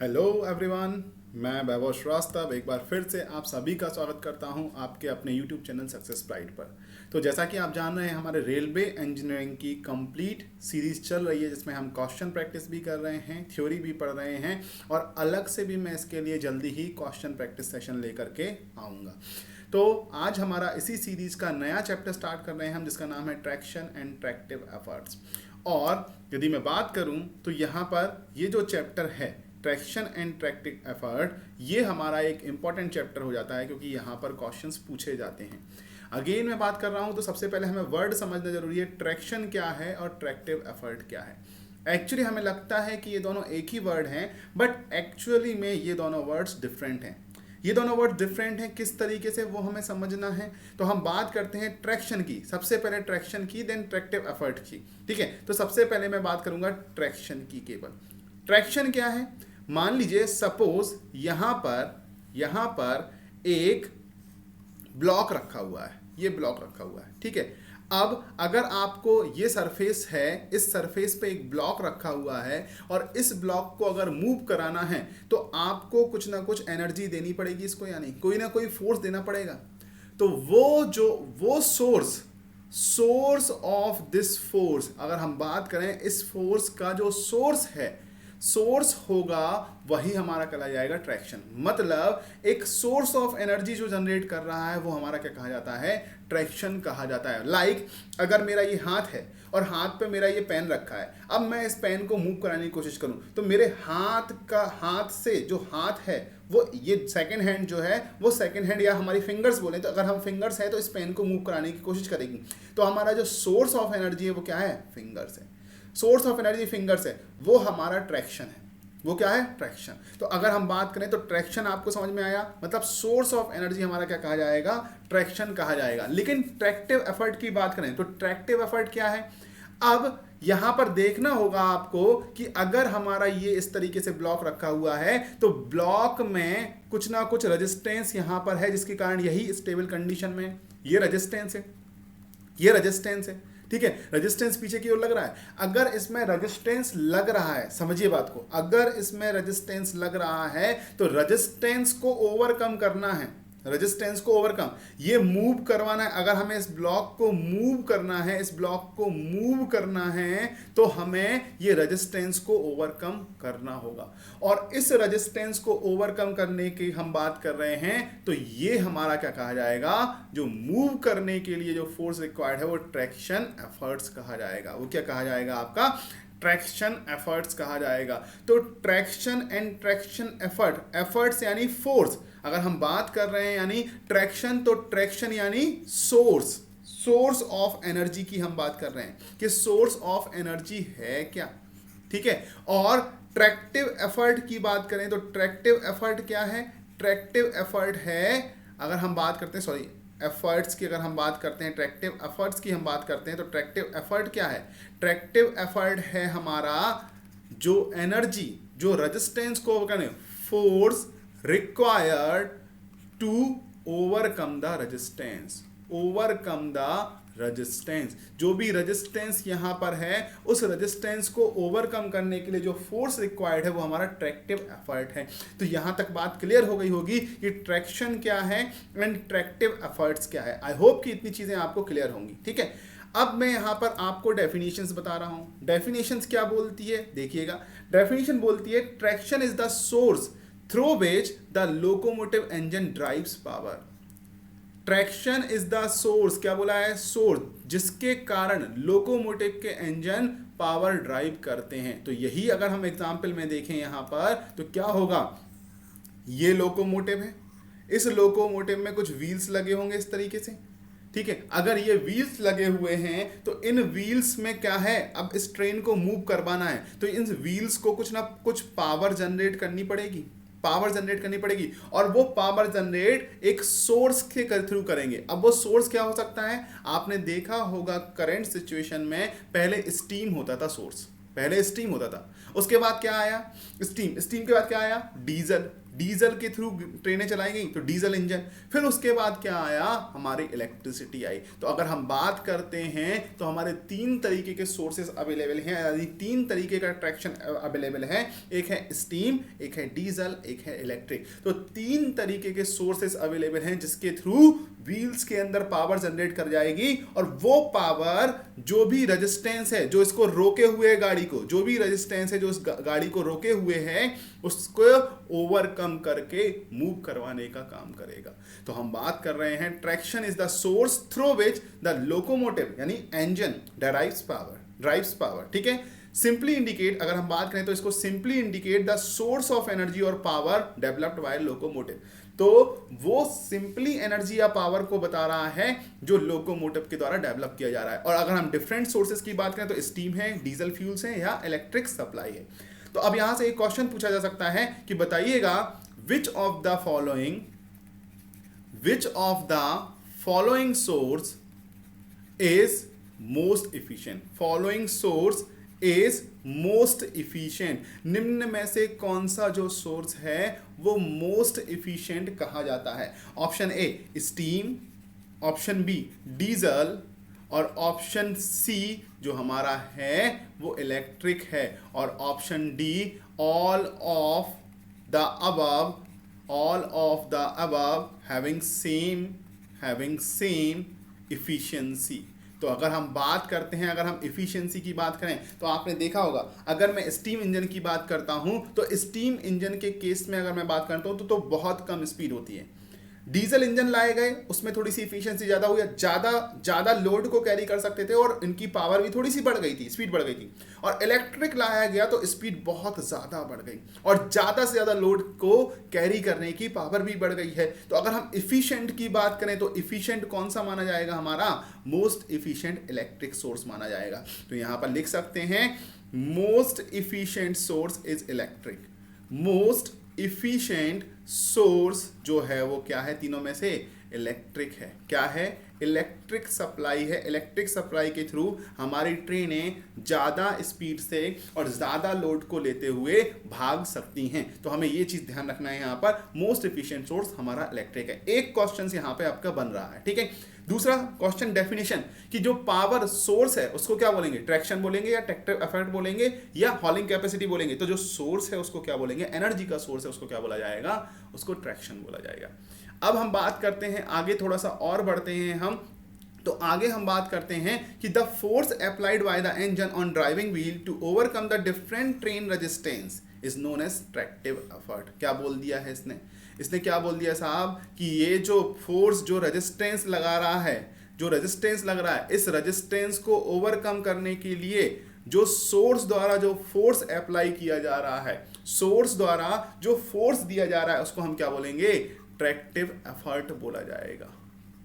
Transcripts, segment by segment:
Hello everyone, मैं वैभव श्रीवास्तव एक बार फिर से आप सभी का स्वागत करता हूं आपके अपने यूट्यूब चैनल सक्सेस प्राइड पर। तो जैसा कि आप जान रहे हैं, हमारे रेलवे इंजीनियरिंग की कंप्लीट सीरीज चल रही है जिसमें हम क्वेश्चन प्रैक्टिस भी कर रहे हैं, थ्योरी भी पढ़ रहे हैं और अलग से भी मैं इसके लिए जल्दी ही क्वेश्चन प्रैक्टिस सेशन लेकर के आऊँगा। तो आज हमारा इसी सीरीज का नया चैप्टर स्टार्ट कर रहे हैं हम, जिसका नाम है ट्रैक्शन एंड ट्रैक्टिव एफर्ट्स। और यदि मैं बात करूं तो यहाँ पर ये जो चैप्टर है ट्रैक्शन एंड ट्रैक्टिव एफर्ट, ये हमारा एक इंपॉर्टेंट चैप्टर हो जाता है क्योंकि यहाँ पर क्वेश्चंस पूछे जाते हैं। अगेन मैं बात कर रहा हूँ तो सबसे पहले हमें वर्ड समझना जरूरी है, ट्रैक्शन क्या है और ट्रैक्टिव एफर्ट क्या है। एक्चुअली हमें लगता है कि ये दोनों एक ही वर्ड हैं, बट एक्चुअली में ये दोनों वर्ड्स डिफरेंट हैं। ये दोनों वर्ड डिफरेंट हैं, किस तरीके से वो हमें समझना है। तो हम बात करते हैं ट्रैक्शन की, सबसे पहले ट्रैक्शन की, देन ट्रैक्टिव एफर्ट की। ठीक है, तो सबसे पहले मैं बात करूंगा ट्रैक्शन की केवल। ट्रैक्शन क्या है? मान लीजिए सपोज यहां पर एक ब्लॉक रखा हुआ है, ये ब्लॉक रखा हुआ है। ठीक है, अब अगर आपको ये सरफेस है, इस सरफेस पे एक ब्लॉक रखा हुआ है और इस ब्लॉक को अगर मूव कराना है तो आपको कुछ ना कुछ एनर्जी देनी पड़ेगी इसको, यानी कोई ना कोई फोर्स देना पड़ेगा। तो वो सोर्स ऑफ दिस फोर्स, अगर हम बात करें इस फोर्स का जो सोर्स होगा वही हमारा कहला जाएगा ट्रैक्शन। मतलब एक सोर्स ऑफ एनर्जी जो जनरेट कर रहा है वो हमारा क्या कहा जाता है? ट्रैक्शन कहा जाता है। लाइक अगर मेरा ये हाथ है और हाथ पे मेरा ये पेन रखा है, अब मैं इस पेन को मूव कराने की कोशिश करूं तो मेरे हाथ से जो हाथ है वो, ये सेकंड हैंड जो है वो सेकंड हैंड या हमारी फिंगर्स बोले तो अगर हम फिंगर्स है तो इस पेन को मूव कराने की कोशिश करेगी। तो हमारा जो सोर्स ऑफ एनर्जी है वो क्या है? फिंगर्स है। सोर्स ऑफ एनर्जी फिंगर्स है, वो हमारा ट्रैक्शन है। वो क्या है? ट्रैक्शन। तो अगर हम बात करें तो ट्रैक्शन आपको समझ में आया, मतलब सोर्स ऑफ एनर्जी हमारा क्या कहा जाएगा? ट्रैक्शन कहा जाएगा। लेकिन ट्रैक्टिव एफर्ट की बात करें तो ट्रैक्टिव एफर्ट क्या है? अब यहां पर देखना होगा आपको कि अगर हमारा ये इस तरीके से ब्लॉक रखा हुआ है तो ब्लॉक में कुछ ना कुछ रेजिस्टेंस यहां पर है, जिसके कारण यही स्टेबल कंडीशन में ये रेजिस्टेंस है, ये रेजिस्टेंस है। ठीक है, रेजिस्टेंस पीछे की ओर लग रहा है। अगर इसमें रेजिस्टेंस लग रहा है, समझिए बात को, अगर इसमें रेजिस्टेंस लग रहा है तो रेजिस्टेंस को ओवरकम करना है, रेजिस्टेंस को ओवरकम, ये मूव करवाना है। अगर हमें इस ब्लॉक को मूव करना है, इस ब्लॉक को मूव करना है तो हमें ये रेजिस्टेंस को ओवरकम करना होगा। और इस रेजिस्टेंस को ओवरकम करने की हम बात कर रहे हैं तो ये हमारा क्या कहा जाएगा? जो मूव करने के लिए जो फोर्स रिक्वायर्ड है वो ट्रैक्शन एफर्ट्स कहा जाएगा। वो क्या कहा जाएगा? आपका ट्रैक्शन एफर्ट्स कहा जाएगा। तो ट्रैक्शन एंड ट्रैक्शन एफर्ट्स यानी फोर्स, अगर हम बात कर रहे हैं यानी ट्रैक्शन, तो ट्रैक्शन यानी सोर्स ऑफ एनर्जी की हम बात कर रहे हैं कि सोर्स ऑफ एनर्जी है क्या। ठीक है, और ट्रैक्टिव एफर्ट की बात करें तो ट्रैक्टिव एफर्ट क्या है? ट्रैक्टिव एफर्ट है, अगर हम बात करते हैं एफर्ट्स की, अगर हम बात करते हैं ट्रैक्टिव एफर्ट्स की हम बात करते हैं तो ट्रैक्टिव एफर्ट क्या है? ट्रैक्टिव एफर्ट है हमारा जो एनर्जी, जो रेजिस्टेंस को करने, force required to overcome the resistance, overcome the resistance. जो भी रेजिस्टेंस यहां पर है उस रेजिस्टेंस को ओवरकम करने के लिए जो फोर्स रिक्वायर्ड है वो हमारा ट्रैक्टिव एफर्ट है। तो यहां तक बात क्लियर हो गई होगी कि ट्रैक्शन क्या है एंड ट्रैक्टिव एफर्ट्स क्या है। आई होप कि इतनी चीजें आपको क्लियर होंगी। ठीक है, अब मैं यहां पर आपको डेफिनेशंस बता रहा हूं। डेफिनेशंस क्या बोलती है देखिएगा। डेफिनेशन बोलती है traction is the source through which the locomotive engine drives power. Traction is the source, क्या बोला है? सोर्स, जिसके कारण लोकोमोटिव के इंजन पावर ड्राइव करते हैं। तो यही अगर हम एग्जांपल में देखें यहां पर तो क्या होगा? ये लोकोमोटिव है, इस लोकोमोटिव में कुछ व्हील्स लगे होंगे इस तरीके से। ठीक है, अगर ये व्हील्स लगे हुए हैं तो इन व्हील्स में क्या है? अब इस ट्रेन को मूव करवाना है तो इन व्हील्स को कुछ ना कुछ पावर जनरेट करनी पड़ेगी, और वो पावर जनरेट एक सोर्स के थ्रू करेंगे। अब वो सोर्स क्या हो सकता है? आपने देखा होगा करंट सिचुएशन में पहले स्टीम होता था, उसके बाद क्या आया? स्टीम के बाद क्या आया? डीजल। डीजल के थ्रू ट्रेनें चलाई गई तो डीजल इंजन। फिर उसके बाद क्या आया, हमारी इलेक्ट्रिसिटी आई। तो अगर हम बात करते हैं तो हमारे 3 तरीके के सोर्सेस अवेलेबल हैं, यानी 3 तरीके का ट्रैक्शन अवेलेबल है। एक है स्टीम, एक है डीजल, एक है इलेक्ट्रिक। तो 3 तरीके के सोर्सेस अवेलेबल हैं जिसके थ्रू व्हील्स के अंदर पावर जनरेट कर जाएगी, और वो पावर जो भी रेजिस्टेंस है जो इसको रोके हुए है, गाड़ी को जो भी रेजिस्टेंस है जो इस गाड़ी को रोके हुए है, उसको ओवरकम करके मूव करवाने का काम करेगा। तो हम बात कर रहे हैं traction is the source through which the locomotive यानी इंजन ड्राइव्स पावर। ठीक है, सिंपली इंडिकेट, अगर हम बात करें तो इसको simply indicate the source of energy और पावर डेवलप्ड बाय लोकोमोटिव। तो वो सिंपली एनर्जी या पावर को बता रहा है जो लोकोमोटिव के द्वारा डेवलप किया जा रहा है। और अगर हम डिफरेंट सोर्सेज की बात करें तो स्टीम है, डीजल फ्यूल्स है, या इलेक्ट्रिक सप्लाई है। तो अब यहां से एक क्वेश्चन पूछा जा सकता है कि बताइएगा विच of the following source is most efficient. Following source is most efficient, निम्न में से कौन सा जो सोर्स है वो मोस्ट इफिशिएंट कहा जाता है। Option A steam, option B diesel, और ऑप्शन सी जो हमारा है वो इलेक्ट्रिक है, और option D all of the above having same efficiency. तो अगर हम बात करते हैं, अगर हम इफिशिएंसी की बात करें तो आपने देखा होगा, अगर मैं स्टीम इंजन की बात करता हूं तो स्टीम इंजन के केस में अगर मैं बात करता हूं तो बहुत कम स्पीड होती है। डीजल इंजन लाए गए, उसमें थोड़ी सी इफिशिएंसी ज़्यादा हुई, ज़्यादा लोड को कैरी कर सकते थे और इनकी पावर भी थोड़ी सी बढ़ गई थी, स्पीड बढ़ गई थी। और इलेक्ट्रिक लाया गया तो स्पीड बहुत ज़्यादा बढ़ गई और ज़्यादा से ज़्यादा लोड को कैरी करने की पावर भी बढ़ गई है। तो अगर हम इफिशिएंट की बात करें तो इफिशिएंट कौन सा माना जाएगा, हमारा मोस्ट इफिशिएंट इलेक्ट्रिक सोर्स माना जाएगा। तो यहाँ पर लिख सकते हैं most efficient source is electric. Most efficient source जो है वो क्या है, तीनों में से इलेक्ट्रिक है। क्या है, इलेक्ट्रिक सप्लाई है। इलेक्ट्रिक सप्लाई के थ्रू हमारी ट्रेनें ज़्यादा स्पीड से और ज़्यादा लोड को लेते हुए भाग सकती हैं। तो हमें ये चीज़ ध्यान रखना है, यहाँ पर मोस्ट इफिशिएंट सोर्स हमारा इलेक्ट्रिक है। एक क्वेश्चन यहाँ पे आपका बन रहा है, ठीक है। दूसरा क्वेश्चन डेफिनेशन कि जो पावर सोर्स है उसको क्या बोलेंगे, ट्रैक्शन बोलेंगे या ट्रैक्टिव एफर्ट बोलेंगे या हॉलिंग कैपेसिटी बोलेंगे। तो जो सोर्स है उसको क्या बोलेंगे, एनर्जी का सोर्स है उसको क्या बोला जाएगा, उसको ट्रैक्शन बोला जाएगा। अब हम बात करते हैं आगे, थोड़ा सा और बढ़ते हैं हम। तो आगे हम बात करते हैं कि the force applied by the engine on driving wheel to overcome the different train resistance is known as tractive effort. क्या बोल दिया है इसने क्या बोल दिया साहब कि ये जो फोर्स, जो रेजिस्टेंस लगा रहा है, जो रेजिस्टेंस लग रहा है, इस रेजिस्टेंस को ओवरकम करने के लिए जो सोर्स द्वारा जो फोर्स अप्लाई किया जा रहा है, सोर्स द्वारा जो फोर्स दिया जा रहा है उसको हम क्या बोलेंगे, ट्रैक्टिव एफर्ट बोला जाएगा।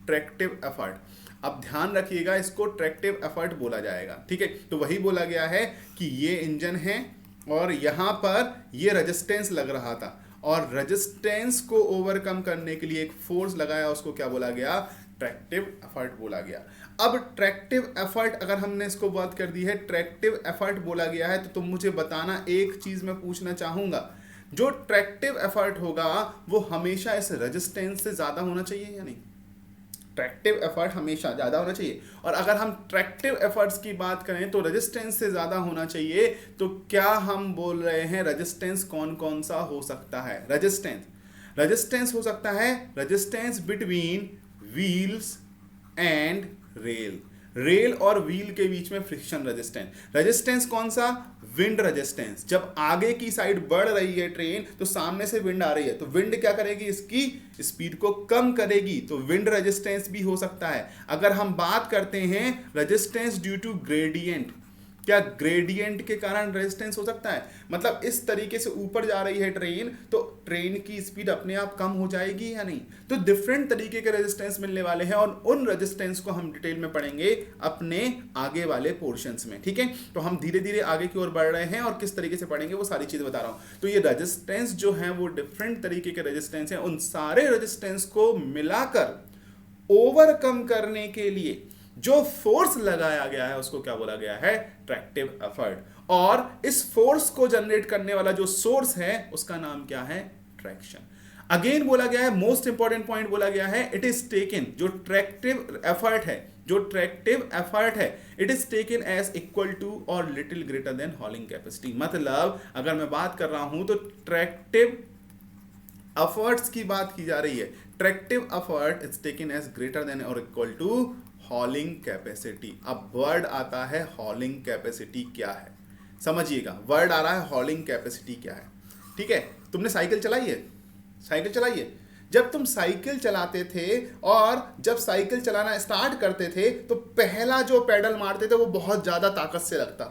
ट्रैक्टिव एफर्ट, अब ध्यान रखिएगा, इसको ट्रैक्टिव एफर्ट बोला जाएगा, ठीक है। तो वही बोला गया है कि ये इंजन है और यहां पर ये रेजिस्टेंस लग रहा था और रेजिस्टेंस को ओवरकम करने के लिए एक फोर्स लगाया, उसको क्या बोला गया, ट्रैक्टिव एफर्ट बोला गया। अब ट्रैक्टिव एफर्ट अगर हमने इसको बात कर दी है, ट्रैक्टिव एफर्ट बोला गया है, तो तुम मुझे बताना, एक चीज मैं पूछना चाहूंगा, जो ट्रैक्टिव एफर्ट होगा वो हमेशा इस रेजिस्टेंस से ज्यादा होना चाहिए या नहीं? ट्रैक्टिव एफर्ट हमेशा ज़्यादा होना चाहिए। और अगर हम ट्रैक्टिव एफर्ट्स की बात करें तो रेजिस्टेंस से ज़्यादा होना चाहिए। तो क्या हम बोल रहे हैं, रेजिस्टेंस कौन कौन सा हो सकता है? रेजिस्टेंस हो सकता है resistance between wheels and rail और व्हील के बीच में फ्रिक्शन रेजिस्टेंस कौन सा, विंड रेजिस्टेंस। जब आगे की साइड बढ़ रही है ट्रेन तो सामने से विंड आ रही है, तो विंड क्या करेगी, इसकी स्पीड को कम करेगी, तो विंड रेजिस्टेंस भी हो सकता है। अगर हम बात करते हैं रेजिस्टेंस ड्यू टू ग्रेडियंट, क्या ग्रेडियंट के कारण रेजिस्टेंस हो सकता है? मतलब इस तरीके से ऊपर जा रही है ट्रेन तो ट्रेन की स्पीड अपने आप कम हो जाएगी या नहीं? तो डिफरेंट तरीके के रेजिस्टेंस मिलने वाले हैं और उन रेजिस्टेंस को हम डिटेल में पढ़ेंगे अपने आगे वाले पोर्शंस में, ठीक है। तो हम धीरे धीरे आगे की ओर बढ़ रहे हैं और किस तरीके से पढ़ेंगे वो सारी चीजें बता रहा हूं। तो ये रेजिस्टेंस जो है वो डिफरेंट तरीके के रेजिस्टेंस हैं, उन सारे रेजिस्टेंस को मिलाकर ओवरकम करने के लिए जो फोर्स लगाया गया है उसको क्या बोला गया है, ट्रैक्टिव एफर्ट। और इस फोर्स को जनरेट करने वाला जो सोर्स है उसका नाम क्या है, ट्रैक्शन। अगेन बोला गया है, मोस्ट इंपॉर्टेंट पॉइंट बोला गया है, इट इज टेकन, जो ट्रैक्टिव एफर्ट है, जो ट्रैक्टिव एफर्ट है, it is taken as equal to or little greater than hauling capacity. मतलब अगर मैं बात कर रहा हूं तो ट्रैक्टिव एफर्ट्स की बात की जा रही है, tractive effort is taken as greater than और इक्वल टू हॉलिंग कैपेसिटी। अब वर्ड आता है हॉलिंग कैपेसिटी क्या है, समझिएगा, वर्ड आ रहा है हॉलिंग कैपेसिटी क्या है। ठीक है, तुमने साइकिल चलाई है, साइकिल चलाई है, जब तुम साइकिल चलाते थे और जब साइकिल चलाना स्टार्ट करते थे तो पहला जो पेडल मारते थे वो बहुत ज्यादा ताकत से लगता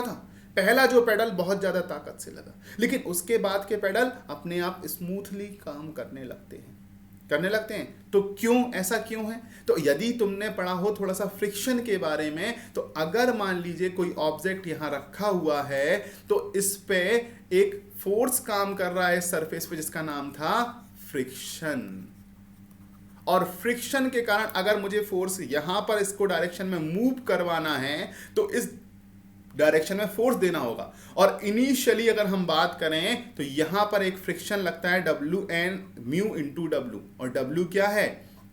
था, पहला जो पेडल बहुत ज्यादा ताकत से लगा, लेकिन उसके बाद के पेडल अपने आप स्मूथली काम करने लगते हैं। तो क्यों, ऐसा क्यों है? तो यदि तुमने पढ़ा हो थोड़ा सा फ्रिक्शन के बारे में, तो अगर मान लीजिए कोई ऑब्जेक्ट यहां रखा हुआ है तो इस पे एक फोर्स काम कर रहा है सरफेस पे जिसका नाम था फ्रिक्शन, और फ्रिक्शन के कारण अगर मुझे फोर्स यहां पर इसको डायरेक्शन में मूव करवाना है तो इस डायरेक्शन में फोर्स देना होगा। और इनिशियली अगर हम बात करें तो यहां पर एक फ्रिक्शन लगता है W n mu into W, और W क्या है?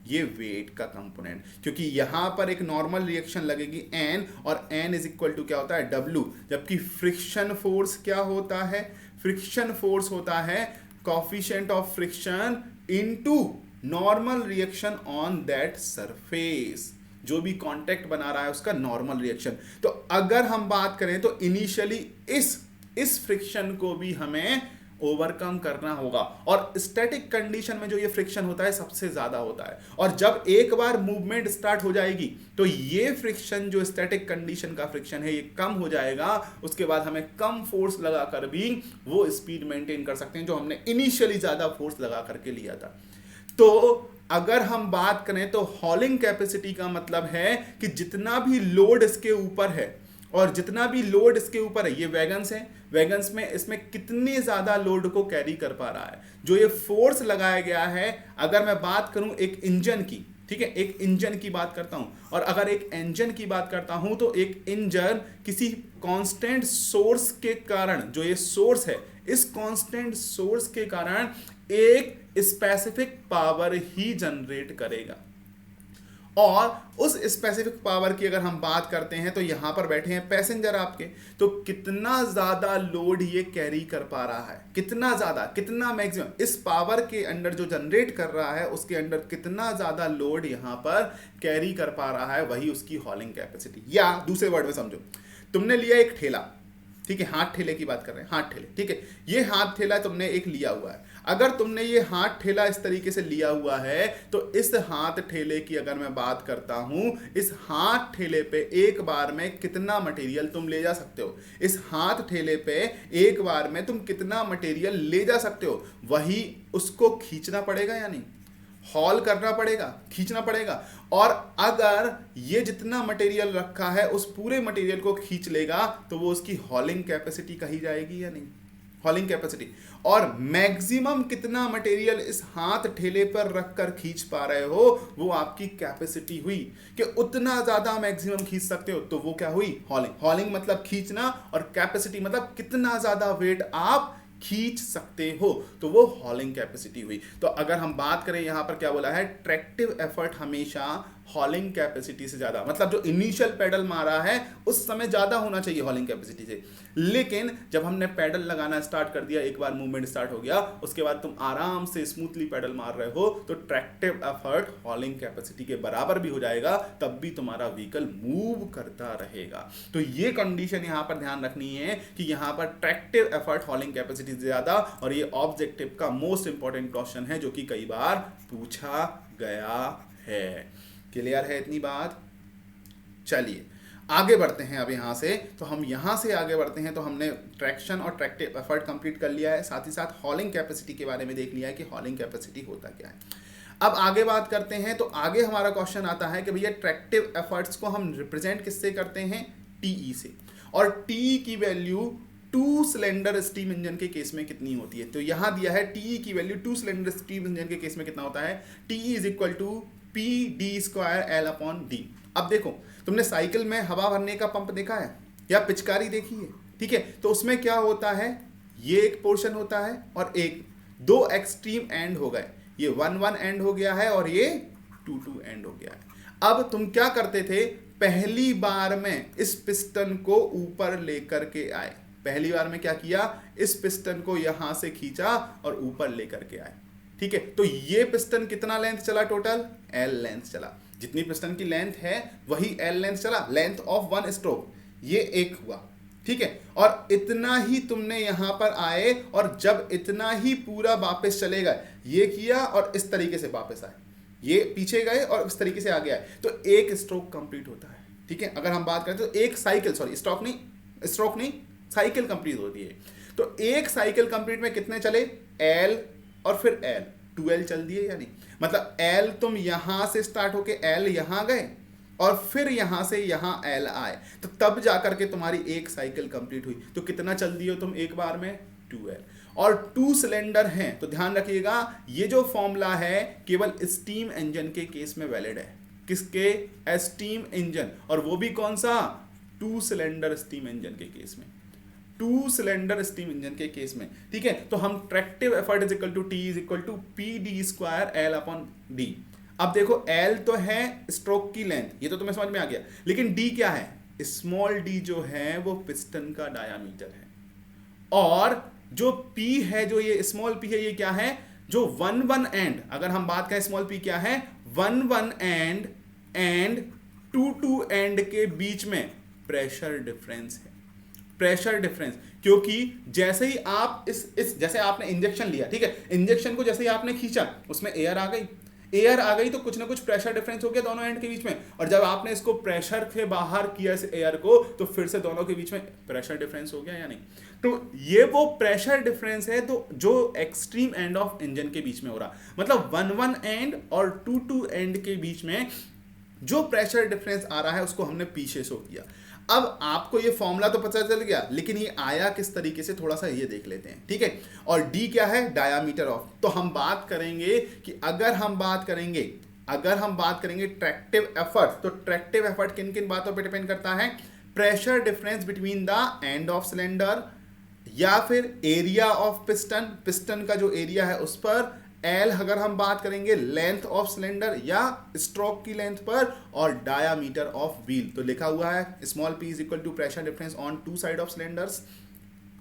ये वेट का कंपोनेंट, क्योंकि यहां पर एक नॉर्मल रिएक्शन लगेगी N, और N इज इक्वल टू क्या होता है? W, जबकि फ्रिक्शन फोर्स क्या होता है? फ्रिक्शन फोर्स होता है coefficient of friction into normal reaction on that surface, जो भी कांटेक्ट बना रहा है उसका नॉर्मल रिएक्शन। तो अगर हम बात करें तो इनिशियली इस फ्रिक्शन को भी हमें ओवरकम करना होगा, और स्टैटिक कंडीशन में जो ये फ्रिक्शन होता है सबसे ज्यादा होता है, और जब एक बार मूवमेंट स्टार्ट हो जाएगी तो ये फ्रिक्शन जो स्टैटिक कंडीशन का फ्रिक्शन है ये कम हो जाएगा, उसके बाद हमें कम फोर्स लगाकर भी वो स्पीड मेंटेन कर सकते हैं जो हमने इनिशियली ज्यादा फोर्स लगा करके लिया था। तो अगर हम बात करें तो हॉलिंग कैपेसिटी का मतलब है कि जितना भी लोड इसके ऊपर है, और जितना भी लोड इसके ऊपर है, ये वैगन्स हैं, वैगन्स में इसमें कितनी ज्यादा लोड को कैरी कर पा रहा है, जो ये फोर्स लगाया गया है। अगर मैं बात करूं एक इंजन की, ठीक है, एक इंजन की बात करता हूं, और अगर एक इंजन की बात करता हूं तो एक इंजन किसी कांस्टेंट सोर्स के कारण, जो ये सोर्स है, इस कांस्टेंट सोर्स के कारण एक स्पेसिफिक पावर ही जनरेट करेगा, और उस स्पेसिफिक पावर की अगर हम बात करते हैं तो यहां पर बैठे हैं पैसेंजर आपके, तो कितना ज्यादा लोड ये कैरी कर पा रहा है, कितना ज्यादा, कितना मैक्सिमम इस पावर के अंडर जो जनरेट कर रहा है उसके अंडर कितना ज्यादा लोड यहां पर कैरी कर पा रहा है, वही उसकी हॉलिंग कैपेसिटी। या दूसरे वर्ड में समझो, तुमने लिया एक ठेला, ठीक है, हाथ ठेले की बात कर रहे हैं, हाथ ठेले, ठीक है, ये हाथ ठेला तुमने एक लिया हुआ है। अगर तुमने ये हाथ ठेला इस तरीके से लिया हुआ है तो इस हाथ ठेले की अगर मैं बात करता हूं, इस हाथ ठेले पे एक बार में कितना मटेरियल तुम ले जा सकते हो, इस हाथ ठेले पे एक बार में तुम कितना मटेरियल ले जा सकते हो, वही उसको खींचना पड़ेगा या नहीं, हॉल करना पड़ेगा, खींचना पड़ेगा। और अगर ये जितना मटेरियल रखा है उस पूरे मटेरियल को खींच लेगा तो वो उसकी हॉलिंग कैपेसिटी कही जाएगी या नहीं, हॉलिंग कैपेसिटी। और मैक्सिमम कितना मटेरियल इस हाथ ठेले पर रखकर खींच पा रहे हो वो आपकी कैपेसिटी हुई, कि उतना ज्यादा मैक्सिमम खींच सकते हो, तो वो क्या हुई? हॉलिंग। हॉलिंग मतलब खींचना, और कैपेसिटी मतलब कितना ज्यादा वेट आप खींच सकते हो, तो वो हॉलिंग कैपेसिटी हुई। तो अगर हम बात करें यहां पर क्या बोला है, ट्रैक्टिव एफर्ट हमेशा हॉलिंग कैपेसिटी से ज्यादा, मतलब जो इनिशियल पेडल मारा है उस समय ज्यादा होना चाहिए हॉलिंग कैपेसिटी से, लेकिन जब हमने पेडल लगाना स्टार्ट कर दिया, एक बार मूवमेंट स्टार्ट हो गया, उसके बाद तुम आराम से स्मूथली पेडल मार रहे हो, तो ट्रैक्टिव एफर्ट हॉलिंग कैपेसिटी के बराबर भी हो जाएगा, तब भी तुम्हारा व्हीकल मूव करता रहेगा। तो ये कंडीशन यहां पर ध्यान रखनी है कि यहां पर ट्रैक्टिव एफर्ट हॉलिंग कैपेसिटी से ज्यादा, और ये ऑब्जेक्टिव का मोस्ट इंपॉर्टेंट क्वेश्चन है जो कि कई बार पूछा गया है। क्लियर है इतनी बात? चलिए आगे बढ़ते हैं। अब यहां से तो हम यहां से आगे बढ़ते हैं, तो हमने ट्रैक्शन और ट्रैक्टिव एफर्ट कंप्लीट कर लिया है, साथ ही साथ हॉलिंग कैपेसिटी के बारे में देख लिया है कि हॉलिंग कैपेसिटी होता क्या है। अब आगे बात करते हैं, तो आगे हमारा क्वेश्चन आता है कि भैया ट्रैक्टिव एफर्ट्स को हम रिप्रेजेंट किससे करते हैं? टीई से, और टी की वैल्यू 2 सिलेंडर स्टीम इंजन के केस में कितनी होती है? तो यहां दिया है टीई की वैल्यू 2 सिलेंडर स्टीम इंजन के केस में कितना होता है? TE is equal to P(d²L)/d। अब देखो, तुमने साइकिल में हवा भरने का पंप देखा है या पिचकारी देखी है, ठीक है, तो उसमें क्या होता है, ये एक पोर्शन होता है और एक दो एक्सट्रीम एंड हो गए, ये 1-1 एंड हो गया है और ये 2-2 एंड हो गया है। अब तुम क्या करते थे, पहली बार में इस पिस्टन को ऊपर लेकर के आए, पहली बार में क्या किया, इस पिस्टन को यहां से खींचा और ऊपर लेकर के आए, ठीक है। तो ये पिस्टन कितना लेंथ चला, टोटल L लेंथ चला, जितनी पिस्टन की लेंथ है वही L लेंथ चला, लेंथ ऑफ वन स्ट्रोक, ये एक हुआ, ठीक है। और इतना ही तुमने यहां पर आए और जब इतना ही पूरा वापस चले गए, ये किया और इस तरीके से वापस आए, ये पीछे गए और इस तरीके से आगे आए, तो एक स्ट्रोक कंप्लीट होता है, ठीक है। अगर हम बात करें तो एक साइकिल, सॉरी स्ट्रोक नहीं साइकिल कंप्लीट होती है। तो एक साइकिल कंप्लीट में कितने चले, L और फिर L, 2L चल दिए या नहीं, मतलब L तुम यहां से स्टार्ट होके L यहां गए और फिर यहां से यहां L आए, तो तब जाकर के तुम्हारी एक साइकिल कंप्लीट हुई। तो कितना चल दिए हो तुम एक बार में, 2L। और 2 सिलेंडर हैं, तो ध्यान रखिएगा ये जो फॉर्मूला है केवल स्टीम इंजन के केस में वैलिड है। किसके, स्टीम इंजन, और वो भी कौन सा, 2 सिलेंडर स्टीम इंजन के केस में, 2 सिलेंडर स्टीम इंजन के केस में, ठीक है। तो हम tractive effort is equal to T is equal to P D square L upon D. अब देखो L तो है स्ट्रोक की लेंथ, ये तो तुम्हें समझ में आ गया, लेकिन D क्या है, स्मॉल d जो है वो पिस्टन का डायामीटर है, और जो P है, जो ये स्मॉल p है, ये क्या है, जो 1-1 एंड, अगर हम बात करें स्मॉल p क्या है, 1-1 एंड 2-2 एंड के बीच में प्रेशर डिफरेंस है, प्रेशर डिफरेंस। क्योंकि जैसे ही आप इस जैसे आपने इंजेक्शन लिया, ठीक है, इंजेक्शन को जैसे ही आपने खींचा उसमें एयर आ गई, तो कुछ ना कुछ प्रेशर डिफरेंस हो गया दोनों एंड के बीच में, और जब आपने इसको प्रेशर के बाहर किया इस एयर को, तो फिर से दोनों के बीच में प्रेशर डिफरेंस हो गया या नहीं। तो ये वो प्रेशर डिफरेंस है तो जो एक्सट्रीम एंड ऑफ इंजन के बीच में हो रहा, मतलब 1-1 एंड और 2-2 एंड के बीच में जो प्रेशर डिफरेंस आ रहा है उसको हमने पीछे शो किया। अब आपको ये फॉर्मूला तो पता चल गया, लेकिन ये आया किस तरीके से, थोड़ा सा ये देख लेते हैं, ठीक है। और D क्या है, डायामीटर ऑफ। तो हम बात करेंगे कि अगर हम बात करेंगे ट्रैक्टिव एफर्ट, तो ट्रैक्टिव एफर्ट किन किन बातों पे डिपेंड करता है, pressure difference between the end of cylinder, या फिर एरिया ऑफ पिस्टन का जो एरिया है उस पर, L अगर हम बात करेंगे लेंथ ऑफ सिलेंडर या स्ट्रोक की लेंथ पर, और डायामीटर ऑफ व्हील। तो लिखा हुआ है small p is equal to pressure difference on 2 side of cylinders,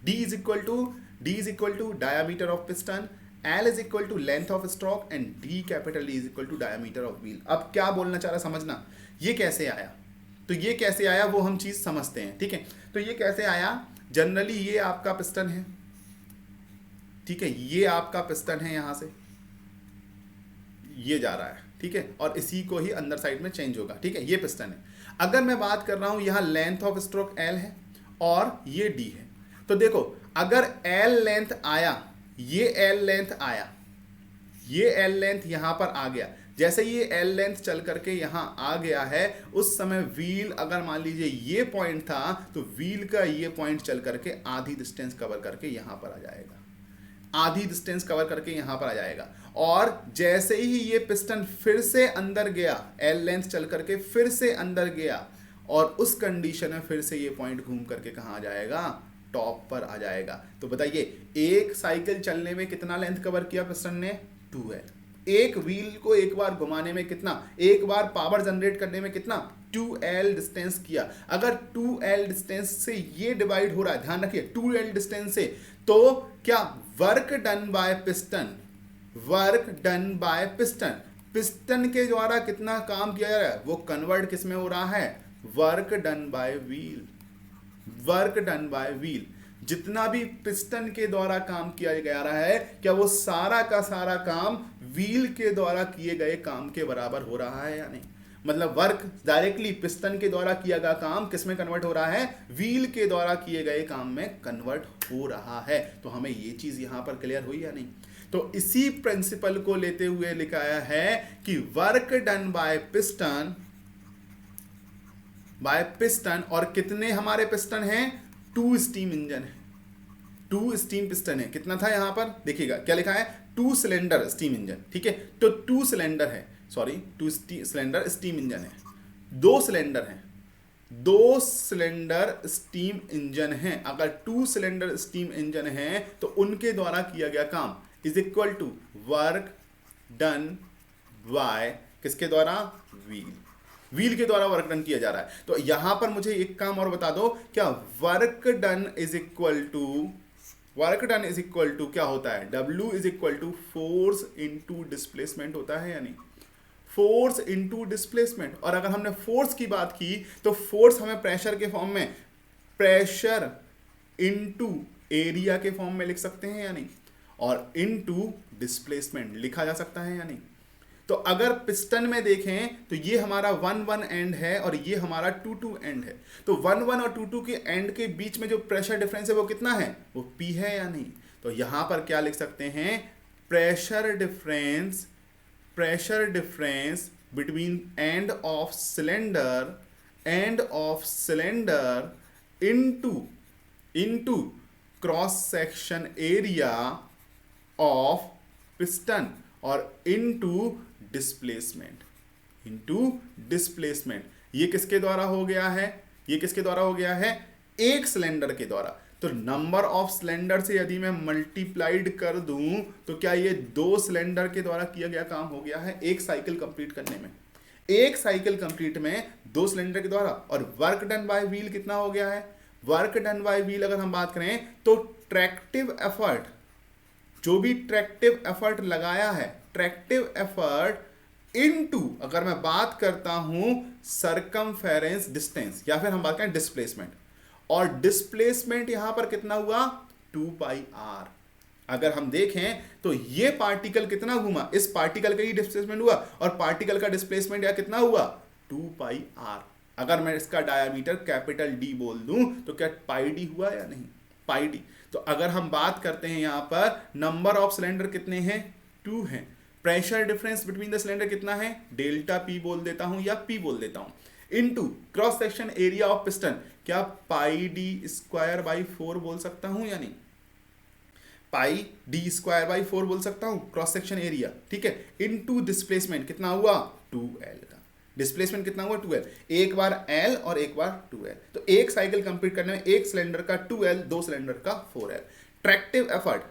D is equal to diameter of piston, L is equal to length of stroke, and D capital D is equal to diameter of wheel. अब क्या बोलना चाह रहा समझना, ये कैसे आया, तो ये कैसे आया वो हम चीज समझते हैं, ठीक है। तो ये कैसे आया, जनरली ये आपका पिस्टन है, ठीक है, ये आपका पिस्टन है, यहां से ये जा रहा है, ठीक है, और इसी को ही अंदर साइड में चेंज होगा, ठीक है, ये पिस्टन है। अगर मैं बात कर रहा हूं यहां लेंथ ऑफ स्ट्रोक L है और ये D है, तो देखो अगर L लेंथ आया, ये L लेंथ आया, ये L लेंथ यहां पर आ गया, जैसे ये L लेंथ चल करके यहां आ गया है, उस समय व्हील अगर मान लीजिए ये पॉइंट था, तो व्हील का ये पॉइंट चल करके आधी डिस्टेंस कवर करके यहां पर आ जाएगा, आधी डिस्टेंस कवर करके यहां पर आ जाएगा। और जैसे ही ये पिस्टन फिर से अंदर गया, L लेंथ चल करके फिर से अंदर गया, और उस कंडीशन में फिर से ये पॉइंट घूम करके कहां आ जाएगा, टॉप पर आ जाएगा। तो बताइए एक साइकिल चलने में कितना लेंथ कवर किया पिस्टन ने, 2L। एक व्हील को एक बार घुमाने में कितना, एक बार पावर जनरेट करने में कितना, 2L डिस्टेंस किया। अगर 2L डिस्टेंस से ये डिवाइड हो रहा है, ध्यान रखिए 2L डिस्टेंस से, तो क्या वर्क डन बाय पिस्टन के द्वारा कितना काम किया जा रहा है, वो कन्वर्ट किस में हो रहा है, वर्क डन बाय व्हील। जितना भी पिस्टन के द्वारा काम किया जा रहा है, क्या वो सारा का सारा काम व्हील के द्वारा किए गए काम के बराबर हो रहा है या नहीं। मतलब वर्क डायरेक्टली पिस्टन के द्वारा किया गया काम किस में कन्वर्ट हो रहा है, व्हील के द्वारा किए गए काम में कन्वर्ट हो रहा है। तो हमें ये चीज यहां पर क्लियर हुई या नहीं। तो इसी प्रिंसिपल को लेते हुए लिखाया है कि वर्क डन बाय पिस्टन, और कितने हमारे पिस्टन हैं, 2 स्टीम इंजन है, 2 स्टीम पिस्टन है। कितना था यहां पर देखिएगा क्या लिखा है, 2 सिलेंडर स्टीम इंजन, ठीक है। तो 2 सिलेंडर है, सॉरी 2 सिलेंडर स्टीम इंजन है, 2 सिलेंडर है, 2 सिलेंडर स्टीम इंजन है। अगर 2 सिलेंडर स्टीम इंजन है तो उनके द्वारा किया गया काम is equal to work done by किसके द्वारा, व्हील, व्हील के द्वारा वर्क डन किया जा रहा है। तो यहां पर मुझे एक काम और बता दो, क्या work done is equal to, work done is equal to क्या होता है, W is equal to force into displacement होता है या नहीं, फोर्स इनटू डिस्प्लेसमेंट। और अगर हमने फोर्स की बात की तो फोर्स हमें प्रेशर के फॉर्म में, प्रेशर इनटू एरिया के फॉर्म में लिख सकते हैं या नहीं, और इनटू डिस्प्लेसमेंट लिखा जा सकता है या नहीं। तो अगर पिस्टन में देखें तो ये हमारा 1-1 एंड है और ये हमारा 2-2 एंड है। तो 1-1 और 2-2 के एंड के बीच में जो प्रेशर डिफरेंस है वो कितना है, वो P है या नहीं। तो यहां पर क्या लिख सकते हैं, pressure difference between end of cylinder into cross section area of piston और इनटू डिस्प्लेसमेंट। ये किसके द्वारा हो गया है, ये किसके द्वारा हो गया है, एक सिलेंडर के द्वारा। तो नंबर ऑफ सिलेंडर से यदि मैं मल्टीप्लाइड कर दूं तो क्या ये 2 सिलेंडर के द्वारा किया गया काम हो गया है एक साइकिल कंप्लीट करने में, एक साइकिल कंप्लीट में 2 सिलेंडर के द्वारा। और वर्क डन बाय व्हील कितना हो गया है, वर्क डन बाय व्हील अगर हम बात करें तो ट्रैक्टिव एफर्ट, जो भी ट्रैक्टिव एफर्ट लगाया है, ट्रैक्टिव एफर्ट इनटू अगर मैं बात करता हूं सरकमफेरेंस डिस्टेंस, या फिर हम बात करें डिस्प्लेसमेंट, और डिस्प्लेसमेंट यहां पर कितना हुआ 2πr। अगर हम देखें तो ये पार्टिकल कितना घूमा, इस पार्टिकल का ही डिस्प्लेसमेंट हुआ और पार्टिकल का डिस्प्लेसमेंट या कितना हुआ 2πr। अगर मैं इसका डायमीटर कैपिटल D बोल दूं तो क्या πd हुआ या नहीं, πd। तो अगर हम बात करते हैं यहां पर नंबर ऑफ सिलेंडर कितने हैं, 2 हैं। Pressure difference between the cylinder कितना है, डेल्टा P बोल देता हूं या P बोल देता हूं, into cross section area of piston, क्या πd² 4 बोल सकता हूं या नहीं, πd² 4 बोल सकता हूं क्रॉस सेक्शन एरिया, ठीक है। इनटू डिस्प्लेसमेंट कितना हुआ 2L का, डिस्प्लेसमेंट कितना हुआ 2L, एक बार L और एक बार 2L। तो एक साइकिल कंप्लीट करने में एक सिलेंडर का 2L, 2 सिलेंडर का 4L। Tractive effort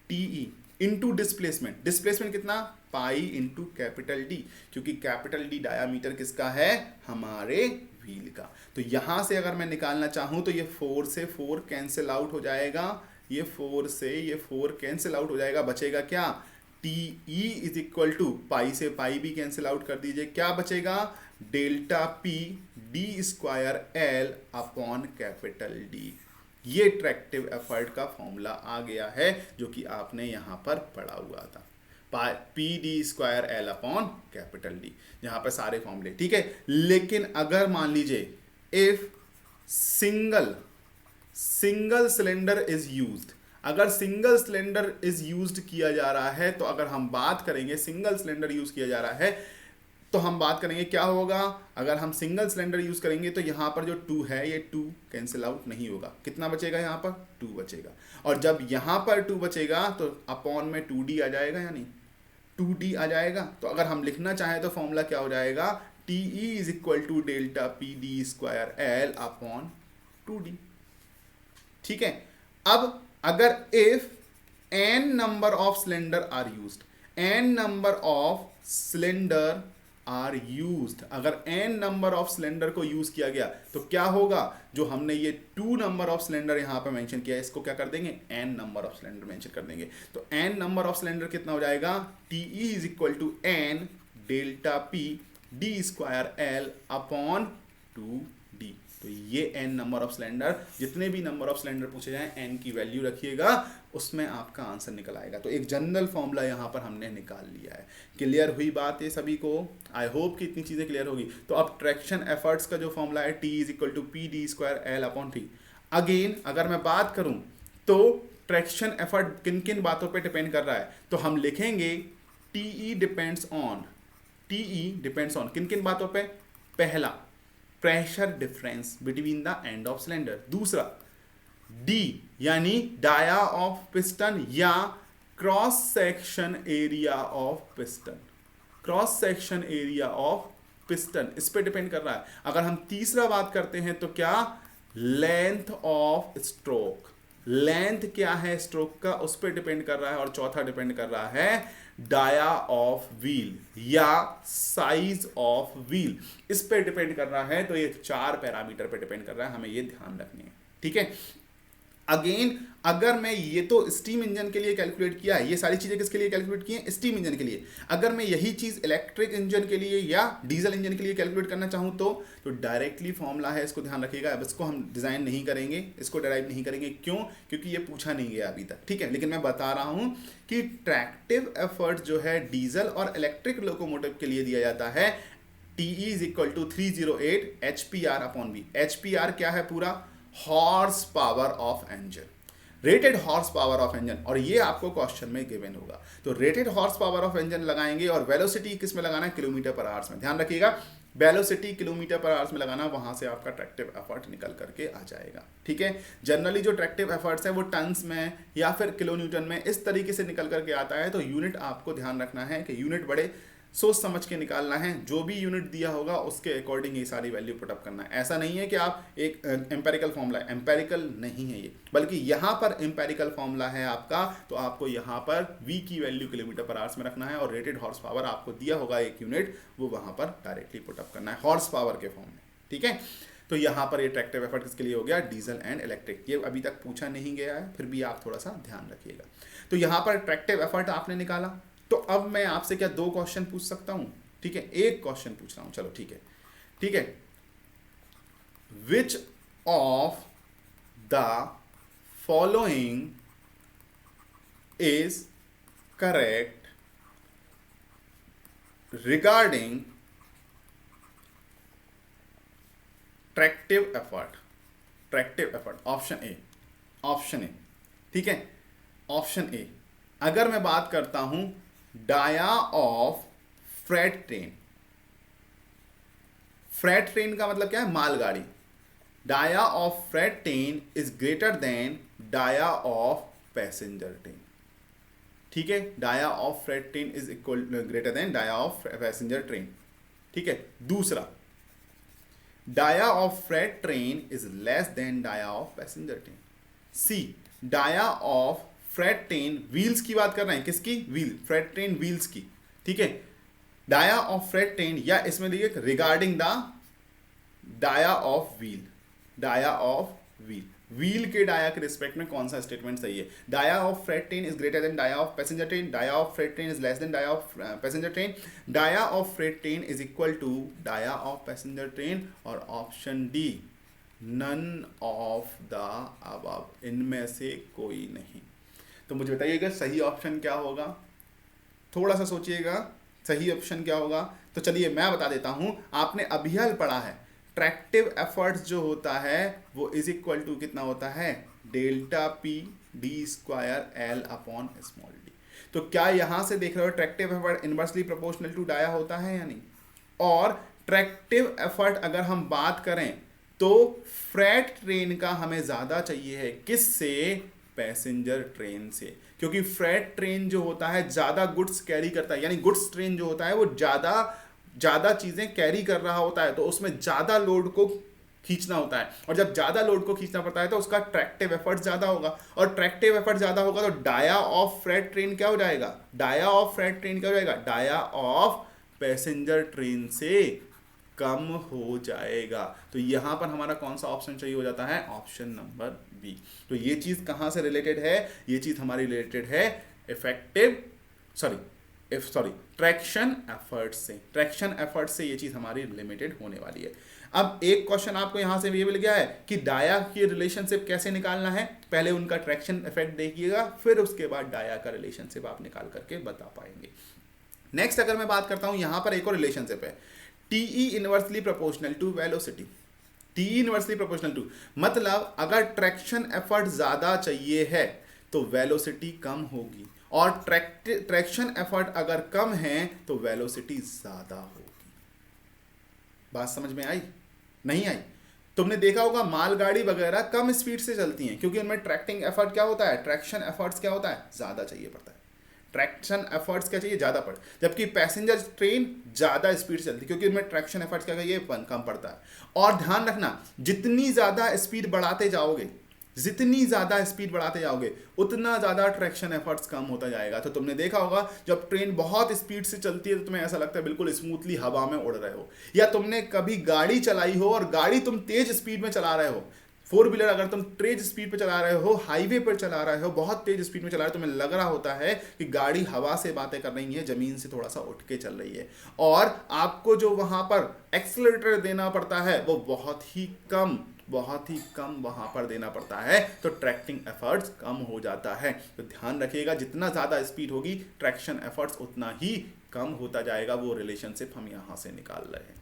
TE into displacement, displacement कितना पाई इनटू कैपिटल D, क्योंकि कैपिटल D डायामीटर किसका है, हमारे व्हील का। तो यहां से अगर मैं निकालना चाहूं तो ये 4 से 4 कैंसिल आउट हो जाएगा, ये 4 से ये 4 कैंसिल आउट हो जाएगा, बचेगा क्या TE इज इक्वल टू पाई से पाई भी कैंसिल आउट कर दीजिए, क्या बचेगा delta P d² L upon capital D। ये ट्रैक्टिव एफर्ट का फॉर्मूला आ गया है जो कि आपने यहां पर पढ़ा हुआ था, PD² L upon capital D, यहां पर सारे फॉर्मूले, ठीक है। लेकिन अगर मान लीजिए if single cylinder is used, अगर सिंगल सिलेंडर इज यूज्ड किया जा रहा है, तो अगर हम बात करेंगे सिंगल सिलेंडर यूज किया जा रहा है तो हम बात करेंगे क्या होगा। अगर हम सिंगल सिलेंडर यूज करेंगे तो यहां पर जो 2 है ये 2 कैंसिल आउट नहीं होगा, कितना बचेगा यहां पर 2 बचेगा, और जब यहां पर 2 बचेगा तो अपॉन में 2D आ जाएगा या नहीं, 2D आ जाएगा। तो अगर हम लिखना चाहें तो फॉर्मूला क्या हो जाएगा, TE is equal to delta PD² L upon 2D, ठीक है। अब अगर if n number of cylinder are used, n number of cylinder are used, अगर n नंबर ऑफ सिलेंडर को यूज किया गया तो क्या होगा, जो हमने ये 2 नंबर ऑफ सिलेंडर यहां पर मेंशन किया है इसको क्या कर देंगे n number of cylinder mention कर देंगे। तो n नंबर ऑफ सिलेंडर कितना हो जाएगा, TE is equal to n delta P d² L upon 2D। तो ये n नंबर ऑफ सिलेंडर, जितने भी नंबर ऑफ सिलेंडर पूछे जाएं n की वैल्यू रखिएगा, उसमें आपका आंसर निकल आएगा। तो एक जनरल फॉर्मूला यहाँ पर हमने निकाल लिया है। क्लियर हुई बात है सभी को, आई होप कि इतनी चीज़ें क्लियर होगी। तो अब ट्रैक्शन एफर्ट्स का जो फॉर्मूला है T is equal to PD² L upon 3। Again अगर मैं बात करूँ तो ट्रैक्शन एफर्ट किन किन बातों पर डिपेंड कर रहा है, तो हम लिखेंगे TE डिपेंड्स ऑन किन किन बातों पर, पहला pressure difference between the end of cylinder, दूसरा D यानी डाया ऑफ पिस्टन या cross section area of piston, cross section area of piston इस पे डिपेंड कर रहा है। अगर हम तीसरा बात करते हैं तो क्या, लेंथ ऑफ स्ट्रोक, लेंथ क्या है स्ट्रोक का उस पर डिपेंड कर रहा है, और चौथा डिपेंड कर रहा है डाया ऑफ व्हील या साइज ऑफ व्हील, इस पे डिपेंड कर रहा है। तो ये 4 पैरामीटर पे डिपेंड कर रहा है, हमें ये ध्यान रखनी है, ठीक है। अगेन अगर मैं ये तो स्टीम इंजन के लिए कैलकुलेट किया है, ये सारी चीजें किसके लिए कैलकुलेट की हैं, स्टीम इंजन के लिए। अगर मैं यही चीज इलेक्ट्रिक इंजन के लिए या डीजल इंजन के लिए कैलकुलेट करना चाहूँ तो डायरेक्टली फॉर्मूला है, इसको ध्यान रखिएगा। अब इसको हम डिजाइन नहीं करेंगे, इसको डेराइव नहीं करेंगे, क्यों? क्योंकि ये पूछा नहीं गया अभी तक, ठीक है। लेकिन मैं बता रहा हूं कि ट्रैक्टिव एफर्ट जो है डीजल और इलेक्ट्रिक लोकोमोटिव के लिए दिया जाता है TE is equal to 308 HP/R upon V। HP/R क्या है? पूरा horsepower of engine, rated horsepower of engine, और ये आपको क्वेश्चन में गिवन होगा। तो rated horsepower of engine लगाएंगे, और वेलोसिटी किस में लगाना है? किलोमीटर पर आवर्स में। ध्यान रखिएगा, वेलोसिटी किलोमीटर पर आवर्स में लगाना, वहां से आपका ट्रैक्टिव एफर्ट निकल करके आ जाएगा, ठीक है। जनरली जो ट्रैक्टिव एफर्ट्स है वो टन्स में या फिर किलो न्यूटन में इस तरीके से निकल करके आता है। तो यूनिट आपको ध्यान रखना है कि यूनिट बड़े सोच समझ के निकालना है, जो भी यूनिट दिया होगा उसके अकॉर्डिंग ये सारी वैल्यू पुटअप करना है। ऐसा नहीं है कि आप एक एम्पेरिकल फॉर्मूला, एम्पेरिकल नहीं है ये, बल्कि यहाँ पर एम्पेरिकल फॉर्मूला है आपका। तो आपको यहाँ पर V की वैल्यू किलोमीटर पर आवर्स में रखना है, और रेटेड हॉर्स पावर आपको दिया होगा एक यूनिट, वो वहाँ पर डायरेक्टली पुटअप करना है हॉर्स पावर के फॉर्म में, ठीक है। तो यहाँ पर ये ट्रैक्टिव एफर्ट किसके लिए हो गया? Diesel and electric. ये अभी तक पूछा नहीं गया है, फिर भी आप थोड़ा सा ध्यान रखिएगा। तो यहाँ पर ट्रैक्टिव एफर्ट आपने निकाला, तो अब मैं आपसे क्या 2 क्वेश्चन पूछ सकता हूं? ठीक है, एक क्वेश्चन पूछ रहा हूं, चलो ठीक है, ठीक है। Which of the following is correct regarding tractive effort? Tractive effort option A, option A, ठीक है। ऑप्शन ए, अगर मैं बात करता हूं dia of freight train, freight train का मतलब क्या है? मालगाड़ी। Dia of freight train is greater than dia of passenger train, ठीक है। Dia of freight train is equal greater than dia of passenger train, ठीक है। दूसरा, dia of freight train is less than dia of passenger train. C, dia of freight train, wheels की बात कर रहे हैं, किसकी? व्हील, फ्रेट ट्रेन व्हील्स की, ठीक है। डाया ऑफ फ्रेट ट्रेन, या इसमें देखिए regarding the dia of wheel, dia of wheel, wheel के डाया के रिस्पेक्ट में कौन सा स्टेटमेंट सही है? Dia of freight train is greater than dia of passenger train, dia of freight train is less than dia of passenger train, dia of freight train is equal to dia of passenger train, और option D none of the above, इनमें से कोई नहीं। तो मुझे बताइएगा सही option क्या होगा? थोड़ा सा सोचिएगा, सही ऑप्शन क्या होगा? तो चलिए मैं बता देता हूं, आपने अभिहल पढ़ा है, ट्रैक्टिव एफर्ट्स जो होता है वो इज इक्वल टू कितना होता है? Delta P d² L upon small d। तो क्या यहां से देख रहे हो tractive effort inversely proportional to dia होता है या नहीं? और ट्रैक्टिव एफर्ट अगर हम बात करें तो फ्रेट ट्रेन का हमें ज्यादा चाहिए है, किससे? पैसेंजर ट्रेन से, क्योंकि फ्रेट ट्रेन जो होता है ज्यादा गुड्स कैरी करता है, यानी गुड्स ट्रेन जो होता है वो ज्यादा चीजें कैरी कर रहा होता है, तो उसमें ज्यादा लोड को खींचना होता है, और जब ज्यादा लोड को खींचना पड़ता है तो उसका ट्रैक्टिव एफर्ट ज्यादा होगा, और ट्रैक्टिव एफर्ट ज्यादा होगा तो डाया ऑफ फ्रेट ट्रेन क्या हो जाएगा? डाया ऑफ फ्रेट ट्रेन क्या हो जाएगा? डाया ऑफ पैसेंजर ट्रेन से कम हो जाएगा। तो यहां पर हमारा कौन सा ऑप्शन चाहिए हो जाता है? Option number B. तो ये चीज कहां से रिलेटेड है? ये चीज हमारी रिलेटेड है ट्रैक्शन एफर्ट से। ट्रैक्शन एफर्ट से ये चीज हमारी लिमिटेड होने वाली है। अब एक क्वेश्चन आपको यहां से ये मिल गया है कि डाया की रिलेशनशिप कैसे निकालना है। पहले उनका ट्रैक्शन इफेक्ट देखिएगा, फिर उसके बाद डाया का रिलेशनशिप आप निकाल करके बता पाएंगे। नेक्स्ट अगर मैं बात करता हूं, यहां पर एक और रिलेशनशिप है, TE inversely proportional to velocity. TE inversely proportional to मतलब अगर ट्रैक्शन एफर्ट ज्यादा चाहिए है तो वेलोसिटी कम होगी, और ट्रैक्शन एफर्ट अगर कम है तो वेलोसिटी ज्यादा होगी। बात समझ में आई? नहीं आई? तुमने देखा होगा मालगाड़ी वगैरह कम स्पीड से चलती हैं, क्योंकि उनमें ट्रैक्टिंग एफर्ट क्या होता है? ट्रैक्शन एफर्ट्स क्या होता है? ज्यादा चाहिए पड़ता है। ट्रैक्शन एफर्ट्स क्या चाहिए? ज्यादा पड़ता है। जबकि पैसेंजर ट्रेन ज्यादा स्पीड चलती है, क्योंकि उनमें ट्रैक्शन एफर्ट्स क्या चाहिए? कम पड़ता है। और ध्यान रखना, जितनी ज्यादा स्पीड बढ़ाते जाओगे, जितनी ज़्यादा स्पीड बढ़ाते जाओगे उतना ज़्यादा ट्रैक्शन एफर्ट्स कम होता जाएगा। तो तुमने देखा होगा जब ट्रेन बहुत स्पीड से चलती है तो तुम्हें ऐसा लगता है बिल्कुल स्मूथली हवा में उड़ रहे हो, या तुमने कभी गाड़ी चलाई हो और गाड़ी तुम तेज स्पीड में चला रहे हो, फोर व्हीलर अगर तुम तेज स्पीड पे चला रहे हो, हाईवे पर चला रहे हो, बहुत तेज स्पीड में चला रहे हो, तुम्हें लग रहा होता है कि गाड़ी हवा से बातें कर रही है, जमीन से थोड़ा सा उठ के चल रही है, और आपको जो वहां पर एक्सीलरेटर देना पड़ता है वो बहुत ही कम वहां पर देना पड़ता है, तो ट्रैक्टिंग एफर्ट्स कम हो जाता है। तो ध्यान रखिएगा जितना ज्यादा स्पीड होगी ट्रैक्शन एफर्ट्स उतना ही कम होता जाएगा। वो रिलेशनशिप हम यहां से निकाल रहे हैं।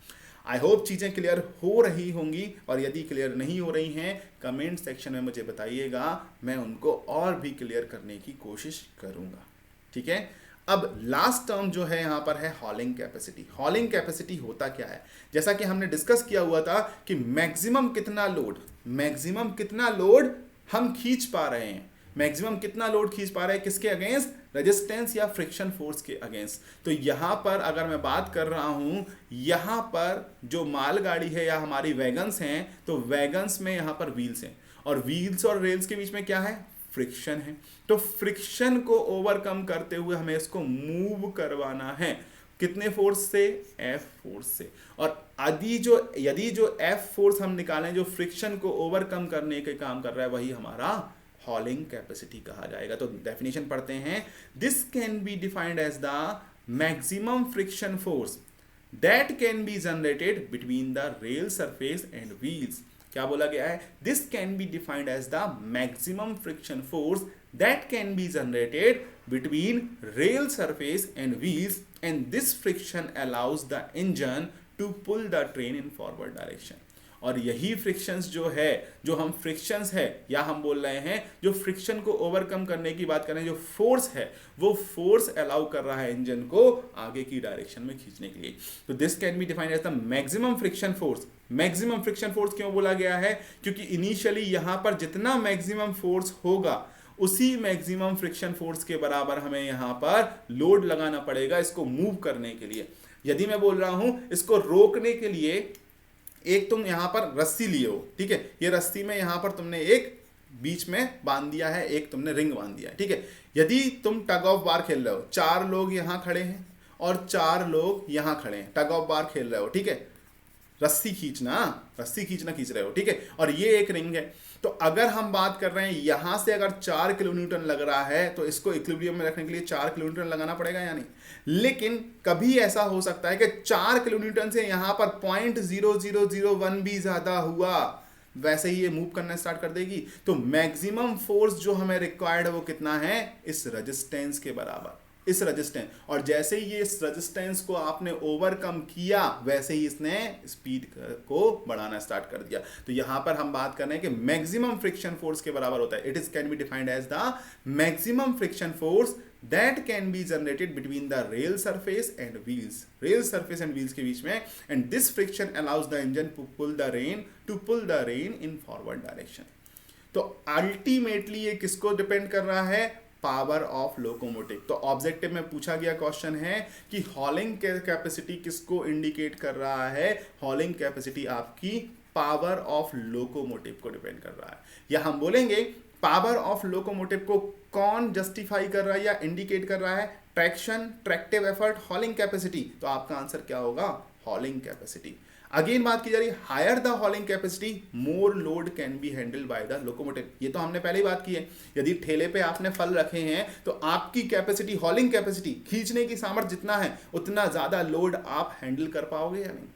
आई होप चीज़ें क्लियर हो रही होंगी, और यदि क्लियर नहीं हो रही हैं कमेंट सेक्शन में मुझे बताइएगा, मैं उनको और भी क्लियर करने की कोशिश करूंगा। ठीक है, अब लास्ट टर्म जो है यहाँ पर है हॉलिंग कैपेसिटी। हॉलिंग कैपेसिटी होता क्या है, जैसा कि हमने डिस्कस किया हुआ था कि मैक्सिमम कितना लोड हम खींच पा रहे हैं, मैक्सिमम कितना लोड खींच पा रहे हैं, किसके अगेंस्ट, रेजिस्टेंस या फ्रिक्शन फोर्स के अगेंस्ट। तो यहां पर अगर मैं बात कर रहा हूं, यहां पर जो मालगाड़ी है या हमारी वैगन्स हैं, तो वैगन्स में यहां पर व्हील्स हैं, और व्हील्स और रेल्स के बीच में क्या है, फ्रिक्शन है। तो फ्रिक्शन को ओवरकम करते हुए हमें इसको मूव करवाना है, कितने फोर्स से, एफ फोर्स से। और यदि जो एफ फोर्स हम निकालें जो फ्रिक्शन को ओवरकम करने के काम कर रहा है, वही हमारा हॉलिंग कैपेसिटी कहा जाएगा। तो डेफिनेशन पढ़ते हैं, this can be defined as the maximum friction force that can be generated between the rail surface and wheels. क्या बोला गया है, this can be defined as the maximum friction force that can be generated between rail surface and wheels, and this friction allows the engine to pull the train in forward direction. और यही frictions जो है, जो हम frictions है या हम बोल रहे हैं जो फ्रिक्शन को ओवरकम करने की बात कर रहे हैं, जो फोर्स है वो फोर्स अलाउ कर रहा है इंजन को आगे की डायरेक्शन में खींचने के लिए। तो this can be defined as the maximum friction force. Maximum friction force क्यों बोला गया है, क्योंकि इनिशियली यहां पर जितना मैक्सिमम फोर्स होगा उसी मैक्सिमम फ्रिक्शन फोर्स के बराबर हमें यहां पर लोड लगाना पड़ेगा इसको मूव करने के लिए। यदि मैं बोल रहा हूं इसको रोकने के लिए, एक तुम यहां पर रस्सी लिए हो, ठीक है, ये रस्सी में यहां पर तुमने एक बीच में बांध दिया है, एक तुमने रिंग बांध दिया है, ठीक है। यदि तुम टग ऑफ वार खेल रहे हो, 4 लोग यहां खड़े हैं और 4 लोग यहां खड़े हैं, टग ऑफ वार खेल रहे हो, ठीक है, रस्सी खींच रहे हो, ठीक है, और ये एक रिंग है। तो अगर हम बात कर रहे हैं यहां से अगर 4 किलो न्यूटन लग रहा है तो इसको इक्विलिब्रियम में रखने के लिए 4 किलो न्यूटन लगाना पड़ेगा या नहीं। लेकिन कभी ऐसा हो सकता है कि 4 किलो न्यूटन से यहां पर 0.0001 भी ज्यादा हुआ, वैसे ही ये मूव करना स्टार्ट कर देगी। तो मैक्सिमम फोर्स जो हमें रिक्वायर्ड है वो कितना है, इस रेजिस्टेंस के बराबर, इस रेजिस्टेंस। और जैसे ही ये इस रेजिस्टेंस को आपने ओवरकम किया वैसे ही इसने स्पीड को बढ़ाना स्टार्ट कर दिया। तो यहां पर हम बात कर रहे हैं कि मैक्सिमम फ्रिक्शन फोर्स के बराबर होता है। It is can be defined as the maximum friction force that can be generated between the rail surface and wheels, rail surface and wheels के बीच में, and this friction allows the engine to pull the train in forward direction. तो ultimately ये किसको depend कर रहा है, power of locomotive. तो ऑब्जेक्टिव में पूछा गया क्वेश्चन है कि हॉलिंग कैपेसिटी किसको इंडिकेट कर रहा है, हॉलिंग कैपेसिटी आपकी पावर ऑफ लोकोमोटिव को डिपेंड कर रहा है। या हम बोलेंगे पावर ऑफ लोकोमोटिव को कौन जस्टिफाई कर रहा है या इंडिकेट कर रहा है, ट्रैक्शन, ट्रैक्टिव एफर्ट, हॉलिंग कैपेसिटी। तो आपका आंसर क्या होगा, हॉलिंग कैपेसिटी। अगेन बात की जा रही है, higher the hauling capacity more load can be handled by the locomotive. ये तो हमने पहले ही बात की है, यदि ठेले पे आपने फल रखे हैं तो आपकी कैपेसिटी, हॉलिंग कैपेसिटी, खींचने की सामर्थ्य जितना है उतना ज्यादा लोड आप हैंडल कर पाओगे या नहीं,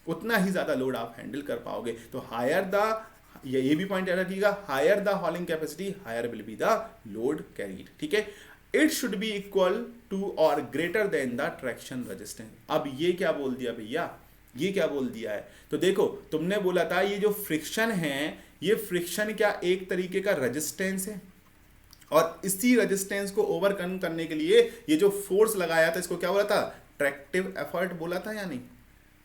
उतना ही ज्यादा लोड आप हैंडल कर पाओगे। तो हायर द, ये भी पॉइंट याद रखिएगा, higher the hauling capacity higher will be the load carried, ठीक है। It should be equal to or greater than the traction resistance. अब ये क्या बोल दिया भैया, ये क्या बोल दिया है, तो देखो तुमने बोला था ये जो फ्रिक्शन है, ये फ्रिक्शन क्या एक तरीके का रेजिस्टेंस है, और इसी रेजिस्टेंस को ओवरकम करने के लिए ये जो फोर्स लगाया था इसको क्या बोला था, ट्रैक्टिव एफर्ट बोला था या नहीं,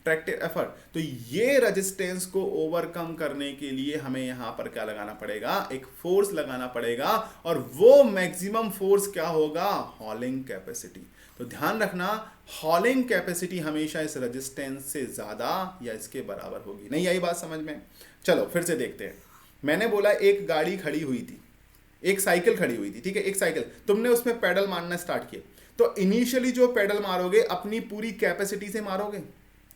ट्रैक्टिव एफर्ट। तो ये रेजिस्टेंस को ओवरकम करने के लिए हमें यहां पर क्या लगाना पड़ेगा, एक फोर्स लगाना पड़ेगा, और वो मैक्सिमम फोर्स क्या होगा, हॉलिंग कैपेसिटी। तो ध्यान रखना, हॉलिंग कैपेसिटी हमेशा इस रेजिस्टेंस से ज्यादा या इसके बराबर होगी। नहीं आई बात समझ में, चलो फिर से देखते हैं। मैंने बोला एक गाड़ी खड़ी हुई थी, एक साइकिल खड़ी हुई थी, ठीक है, एक साइकिल, तुमने उसमें पेडल मारना स्टार्ट किया, तो इनिशियली जो पेडल मारोगे अपनी पूरी कैपेसिटी से मारोगे,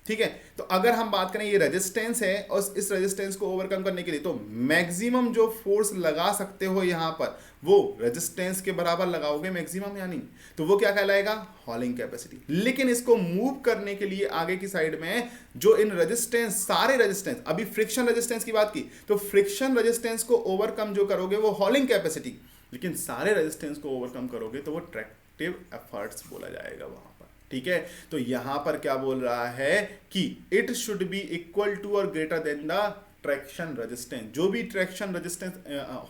ठीक है। तो अगर हम बात करें ये रेजिस्टेंस है और इस रेजिस्टेंस को ओवरकम करने के लिए तो मैक्सिमम जो फोर्स लगा सकते हो यहां पर वो रेजिस्टेंस के बराबर लगाओगे मैक्सिमम, यानी तो वो क्या कहलाएगा, हॉलिंग कैपेसिटी। लेकिन इसको मूव करने के लिए आगे की साइड में जो इन रेजिस्टेंस, सारे रेजिस्टेंस, अभी फ्रिक्शन रेजिस्टेंस की बात की तो फ्रिक्शन रेजिस्टेंस को ओवरकम जो करोगे वो हॉलिंग कैपेसिटी, लेकिन सारे रेजिस्टेंस को ओवरकम करोगे तो वो ट्रैक्टिव एफर्ट्स बोला जाएगा वहां पर, ठीक है। तो यहां पर क्या बोल रहा है कि it should be equal to or greater than the traction resistance, जो भी ट्रैक्शन रेजिस्टेंस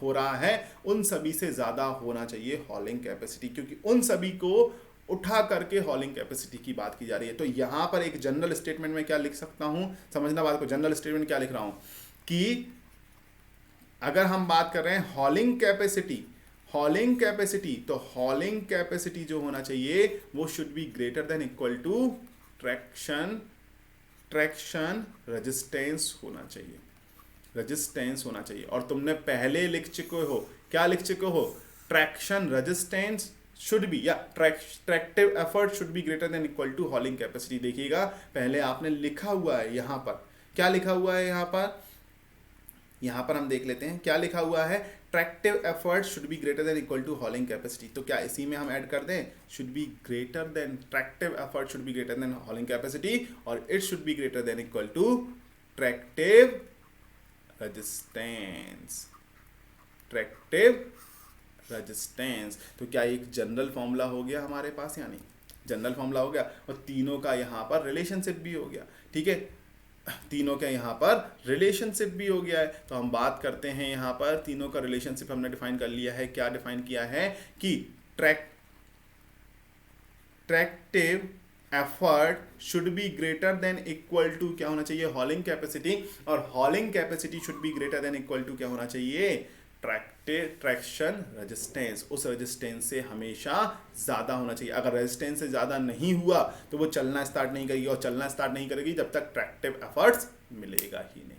हो रहा है उन सभी से ज्यादा होना चाहिए हॉलिंग कैपेसिटी, क्योंकि उन सभी को उठा करके हॉलिंग कैपेसिटी की बात की जा रही है। तो यहां पर एक जनरल स्टेटमेंट में क्या लिख सकता हूं, समझना बात को, जनरल स्टेटमेंट क्या लिख रहा हूं कि अगर हम बात कर रहे हैं हॉलिंग कैपेसिटी, हॉलिंग कैपेसिटी, तो हॉलिंग कैपेसिटी जो होना चाहिए वो should be greater than equal to traction resistance होना चाहिए, रेजिस्टेंस होना चाहिए। और तुमने पहले लिख चुके हो, क्या लिख चुके हो, ट्रैक्शन रेजिस्टेंस शुड बी या tractive effort should be greater than equal to hauling capacity. देखिएगा पहले आपने लिखा हुआ है यहां पर, क्या लिखा हुआ है यहां पर हम देख लेते हैं क्या लिखा हुआ है, tractive effort should be greater than equal to hauling capacity. तो क्या इसी में हम ऐड कर दें, should be greater than, tractive effort should be greater than hauling capacity और it should be greater than equal to tractive resistance, tractive resistance. तो क्या एक जनरल फॉर्मूला हो गया हमारे पास, यानी जनरल फॉर्मूला हो गया और तीनों का यहां पर रिलेशनशिप भी हो गया, ठीक है, तीनों का यहां पर रिलेशनशिप भी हो गया है। तो हम बात करते हैं यहां पर तीनों का रिलेशनशिप हमने डिफाइन कर लिया है, क्या डिफाइन किया है कि tractive effort should be greater than equal to क्या होना चाहिए, हॉलिंग कैपेसिटी, और hauling capacity should be greater than equal to क्या होना चाहिए, ट्रैक्शन रेजिस्टेंस, उस रेजिस्टेंस से हमेशा ज्यादा होना चाहिए। अगर रेजिस्टेंस से ज्यादा नहीं हुआ तो वो चलना स्टार्ट नहीं करेगी, और चलना स्टार्ट नहीं करेगी जब तक ट्रैक्टिव एफर्ट्स मिलेगा ही नहीं,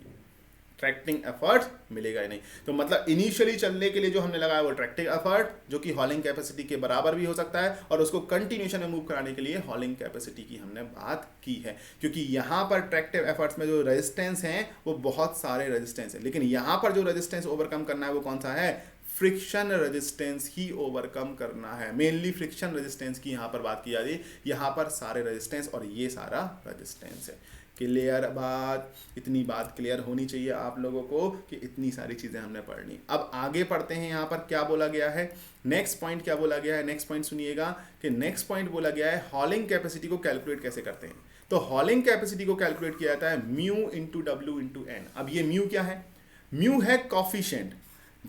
ट्रैक्टिंग एफर्ट मिलेगा ही नहीं। तो मतलब इनिशियली चलने के लिए जो हमने लगाया वो ट्रैक्टिव एफर्ट, जो कि हॉलिंग कैपेसिटी के बराबर भी हो सकता है, और उसको कंटिन्यूएशन में मूव कराने के लिए हॉलिंग कैपेसिटी की हमने बात की है। क्योंकि यहां पर ट्रैक्टिव एफर्ट्स में जो रेजिस्टेंस हैं वो बहुत सारे रेजिस्टेंस हैं, लेकिन यहां पर जो रेजिस्टेंस ओवरकम करना है वो कौन सा है, फ्रिक्शन रेजिस्टेंस ही ओवरकम करना है, मेनली फ्रिक्शन रेजिस्टेंस की यहां पर बात की जा रही है। यहां पर सारे रेजिस्टेंस और ये सारा रेजिस्टेंस है। क्लियर बात, इतनी बात क्लियर होनी चाहिए आप लोगों को कि इतनी सारी चीजें हमने पढ़नी। अब आगे पढ़ते हैं, यहां पर क्या बोला गया है, नेक्स्ट पॉइंट क्या बोला गया है, नेक्स्ट पॉइंट सुनिएगा कि नेक्स्ट पॉइंट बोला गया है हॉलिंग कैपेसिटी को कैलकुलेट कैसे करते हैं। तो हॉलिंग कैपेसिटी को कैलकुलेट किया जाता है mu into W into N. अब ये म्यू क्या है, म्यू है कॉफिशिएंट,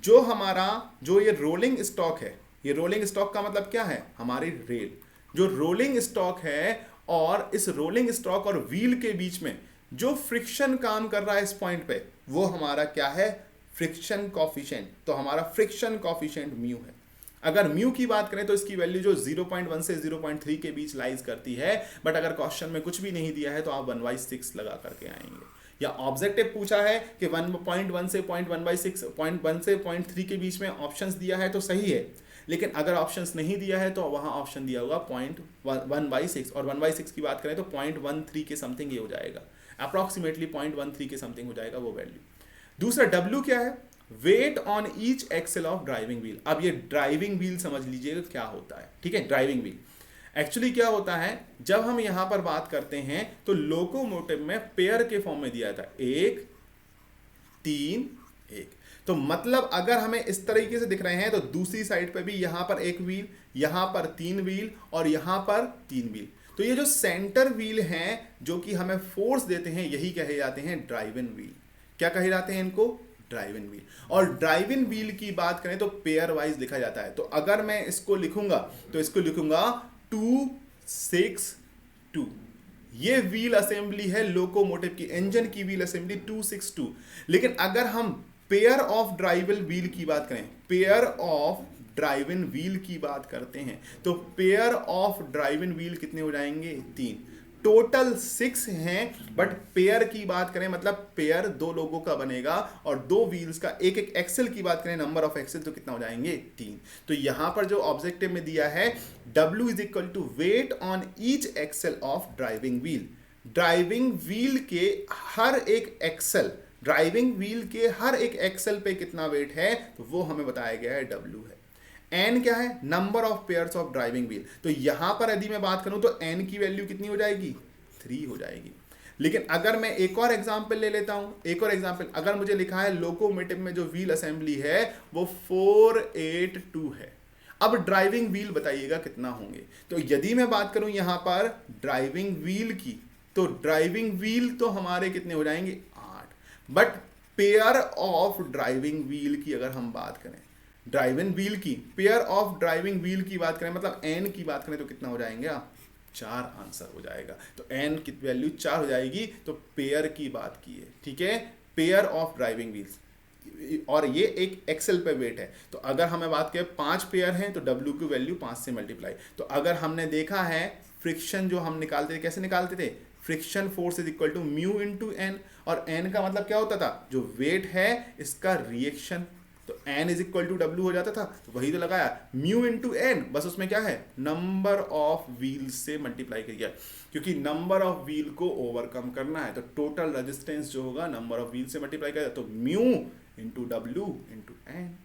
जो हमारा जो ये रोलिंग स्टॉक है, ये रोलिंग स्टॉक का मतलब क्या है, हमारी रेल, जो रोलिंग स्टॉक है और इस रोलिंग स्टॉक और व्हील के बीच में जो फ्रिक्शन काम कर रहा है इस पॉइंट पे, वो हमारा क्या है, फ्रिक्शन कॉफिशिएंट। तो हमारा फ्रिक्शन कॉफिशिएंट म्यू है। अगर म्यू की बात करें तो इसकी वैल्यू जो 0.1 से 0.3 के बीच लाइज करती है, बट अगर क्वेश्चन में कुछ भी नहीं दिया है तो आप 1/6 लगा करके आएंगे, या ऑब्जेक्टिव पूछा है कि 1.1 से 0.1/6, 0.1 से 0.3 के बीच में ऑप्शंस दिया है तो सही है, लेकिन अगर ऑप्शंस नहीं दिया है तो वहां ऑप्शन दिया होगा 0.1/6, और 1/6 की बात करें तो 0.13 के समथिंग ये हो जाएगा, अप्रॉक्सीमेटली 0.13 के समथिंग हो जाएगा वो वैल्यू। दूसरा डब्ल्यू क्या है, weight on each axle of driving wheel. अब ये ड्राइविंग व्हील समझ लीजिएगा क्या होता है, ठीक है। ड्राइविंग व्हील एक्चुअली क्या होता है, जब हम यहां पर बात करते हैं तो लोकोमोटिव में पेयर के फॉर्म में दिया था 1 3 1। तो मतलब अगर हमें इस तरीके से दिख रहे हैं तो दूसरी साइड पे भी यहां पर एक व्हील, यहां पर 3 व्हील और यहां पर 3 व्हील। तो ये जो सेंटर व्हील हैं जो कि हमें फोर्स देते हैं, यही कहे जाते हैं ड्राइविंग व्हील। क्या कहे जाते हैं इनको, ड्राइविंग व्हील। और ड्राइविंग व्हील की बात करें तो पेयर वाइज लिखा जाता है। तो अगर मैं इसको लिखूंगा तो इसको लिखूंगा 2 6 2। ये व्हील असेंबली है लोकोमोटिव की, इंजन की व्हील असेंबली 2 6 2। लेकिन अगर हम पेयर ऑफ ड्राइविंग व्हील की बात करें, पेयर ऑफ ड्राइविंग व्हील की बात करते हैं तो पेयर ऑफ ड्राइविंग व्हील कितने हो जाएंगे, 3। टोटल 6 हैं, बट पेयर की बात करें मतलब पेयर 2 लोगों का बनेगा और 2 व्हील्स का एक एक एक्सेल की बात करें नंबर ऑफ एक्सेल तो कितना हो जाएंगे 3। तो यहां पर जो ऑब्जेक्टिव में दिया है W is equal to weight on each axle of driving wheel. Driving wheel के हर एक एक्सेल, ड्राइविंग व्हील के हर एक एक्सेल पे कितना वेट है तो वो हमें बताया गया है W है। एन क्या है, number of pairs of driving wheel. तो यहां पर यदि मैं बात करूं तो एन की वैल्यू कितनी हो जाएगी 3 हो जाएगी। लेकिन अगर मैं एक और एग्जांपल ले लेता हूं, एक और एग्जांपल, अगर मुझे लिखा है लोकोमोटिव में जो व्हील असेंबली है वो 482 है, अब ड्राइविंग व्हील बताइएगा कितना होंगे। तो यदि मैं बात करूं यहां पर ड्राइविंग व्हील की, तो ड्राइविंग व्हील तो हमारे कितने हो जाएंगे 8, but pair of driving wheel की अगर हम बात करें, ड्राइविंग व्हील की, पेयर ऑफ ड्राइविंग व्हील की बात करें मतलब एन की बात करें तो कितना हो जाएंगे आप 4 आंसर हो जाएगा। तो एन की वैल्यू 4 हो जाएगी। तो पेयर की बात की है, ठीक है, पेयर ऑफ ड्राइविंग व्हील्स, और ये एक एक्सेल पे वेट है। तो अगर हमें बात करें 5 पेयर हैं तो W की वैल्यू 5 से मल्टीप्लाई। तो अगर हमने देखा है फ्रिक्शन जो हम निकालते थे, कैसे निकालते थे, friction force is equal to mu into N, और एन का मतलब क्या होता था, जो वेट है इसका रिएक्शन, तो n is equal to W हो जाता था। तो वही तो लगाया म्यू इंटू एन, बस उसमें क्या है नंबर ऑफ व्हील से मल्टीप्लाई किया, क्योंकि नंबर ऑफ व्हील को ओवरकम करना है तो टोटल रेजिस्टेंस जो होगा नंबर ऑफ व्हील से मल्टीप्लाई किया, तो mu into W into N.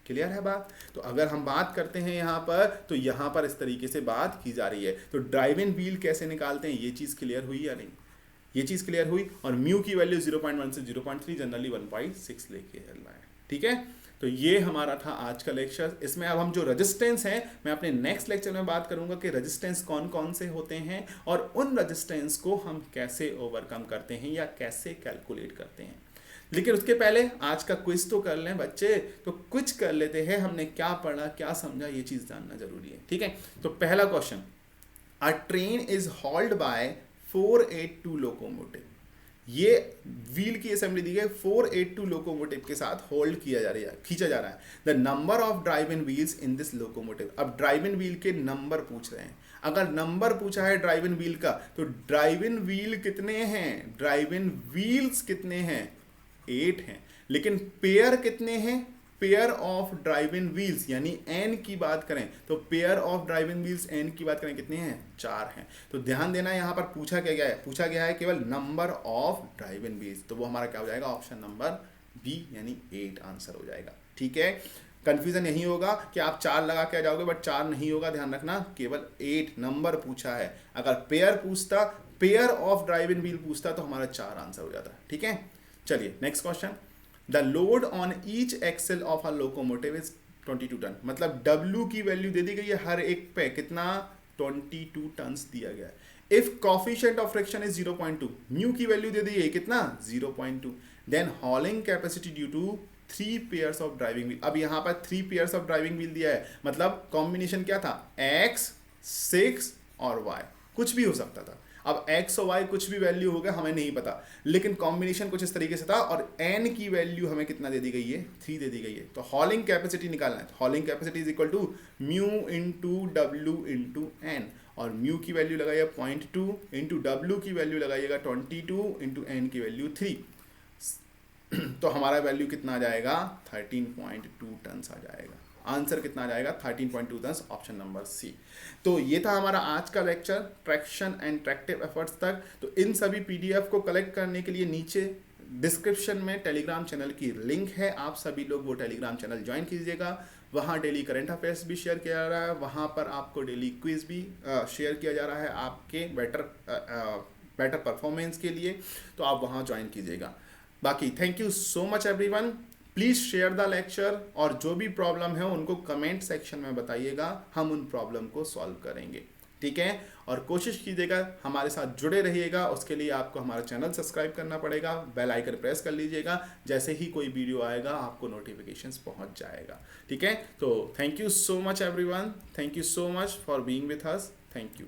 Clear है बात। तो अगर हम बात करते हैं यहाँ पर, तो यहाँ पर इस तरीके से बात की जा रही है। तो ड्राइविंग व्हील कैसे निकालते हैं, ये चीज़ क्लियर हुई या नहीं, ये चीज़ क्लियर हुई। और म्यू की वैल्यू 0.1 से 0.3, जनरली 1.6 लेके चलना है, ठीक है। तो ये हमारा था आज का लेक्चर। इसमें अब हम जो रेजिस्टेंस है, मैं अपने नेक्स्ट लेक्चर में बात करूंगा कि रेजिस्टेंस कौन कौन से होते हैं और उन रेजिस्टेंस को हम कैसे ओवरकम करते हैं या कैसे कैलकुलेट करते हैं। लेकिन उसके पहले आज का क्विज तो कर लें बच्चे, तो कुछ कर लेते हैं, हमने क्या पढ़ा क्या समझा ये चीज़ जानना जरूरी है, ठीक है। तो पहला question, a train is hauled by 482 locomotive. ये व्हील की असेंबली दी गई, 482 लोकोमोटिव के साथ होल्ड किया जा रहा है, खींचा जा रहा है। The number of drive in wheels in this locomotive. अब ड्राइव इन व्हील के नंबर पूछ रहे हैं। अगर नंबर पूछा है ड्राइव इन व्हील का, तो ड्राइव इन व्हील कितने हैं, ड्राइव इन व्हील्स कितने हैं 8 हैं, लेकिन पेयर कितने हैं, पेयर ऑफ ड्राइविंग व्हील्स यानी एन की बात करें तो pair of driving wheels N की बात करें कितने हैं 4 हैं। तो ध्यान देना यहाँ पर पूछा क्या गया है, पूछा गया है केवल नंबर ऑफ ड्राइविंग व्हील्स, तो वो हमारा क्या हो जाएगा ऑप्शन नंबर बी यानी 8 आंसर हो जाएगा, ठीक है। कंफ्यूजन यही होगा कि आप 4 लगा के आ जाओगे, बट 4 नहीं होगा, ध्यान रखना केवल 8 नंबर पूछा है। अगर पेयर पूछता, पेयर ऑफ ड्राइविंग व्हील पूछता तो हमारा 4 आंसर हो जाता, ठीक है। चलिए next question, the load on each axle of a locomotive is 22 ton. मतलब W की वैल्यू दे दी गई है हर एक पे कितना 22 टन दिया गया है। If coefficient of friction is 0.2, mu की वैल्यू दे दी है कितना 0.2, then hauling capacity due to 3 pairs of driving wheel. अब यहाँ पर 3 पेयर्स ऑफ ड्राइविंग व्हील दिया है, मतलब कॉम्बिनेशन क्या था X, 6 और Y, कुछ भी हो सकता था। अब x और y कुछ भी वैल्यू होगा हमें नहीं पता, लेकिन कॉम्बिनेशन कुछ इस तरीके से था, और n की वैल्यू हमें कितना दे दी गई है 3 दे दी गई है। तो हॉलिंग कैपेसिटी निकालना है, hauling capacity is equal to mu into W into N, और म्यू की वैल्यू लगाइए 0.2 इंटू W की वैल्यू लगाइएगा 22 इंटू एन की वैल्यू 3, तो हमारा वैल्यू कितना आ जाएगा 13.2 टन आ जाएगा। आंसर कितना आ जाएगा 13.2 टन, ऑप्शन नंबर सी। तो ये था हमारा आज का lecture traction and tractive efforts तक। तो इन सभी पीडीएफ को कलेक्ट करने के लिए नीचे डिस्क्रिप्शन में टेलीग्राम चैनल की लिंक है, आप सभी लोग वो टेलीग्राम चैनल ज्वाइन कीजिएगा। वहाँ डेली करंट अफेयर्स भी शेयर किया जा रहा है, वहाँ पर आपको डेली क्विज भी शेयर किया जा रहा है आपके बेटर परफॉर्मेंस के लिए, तो आप वहाँ ज्वाइन कीजिएगा। बाकी thank you so much everyone, please share the lecture, और जो भी प्रॉब्लम है उनको कमेंट सेक्शन में बताइएगा, हम उन प्रॉब्लम को सॉल्व करेंगे, ठीक है। और कोशिश कीजिएगा हमारे साथ जुड़े रहिएगा, उसके लिए आपको हमारा चैनल सब्सक्राइब करना पड़ेगा, बेल आइकन प्रेस कर लीजिएगा, जैसे ही कोई वीडियो आएगा आपको नोटिफिकेशंस पहुंच जाएगा, ठीक है। तो thank you so much everyone, thank you so much for being with us, thank you.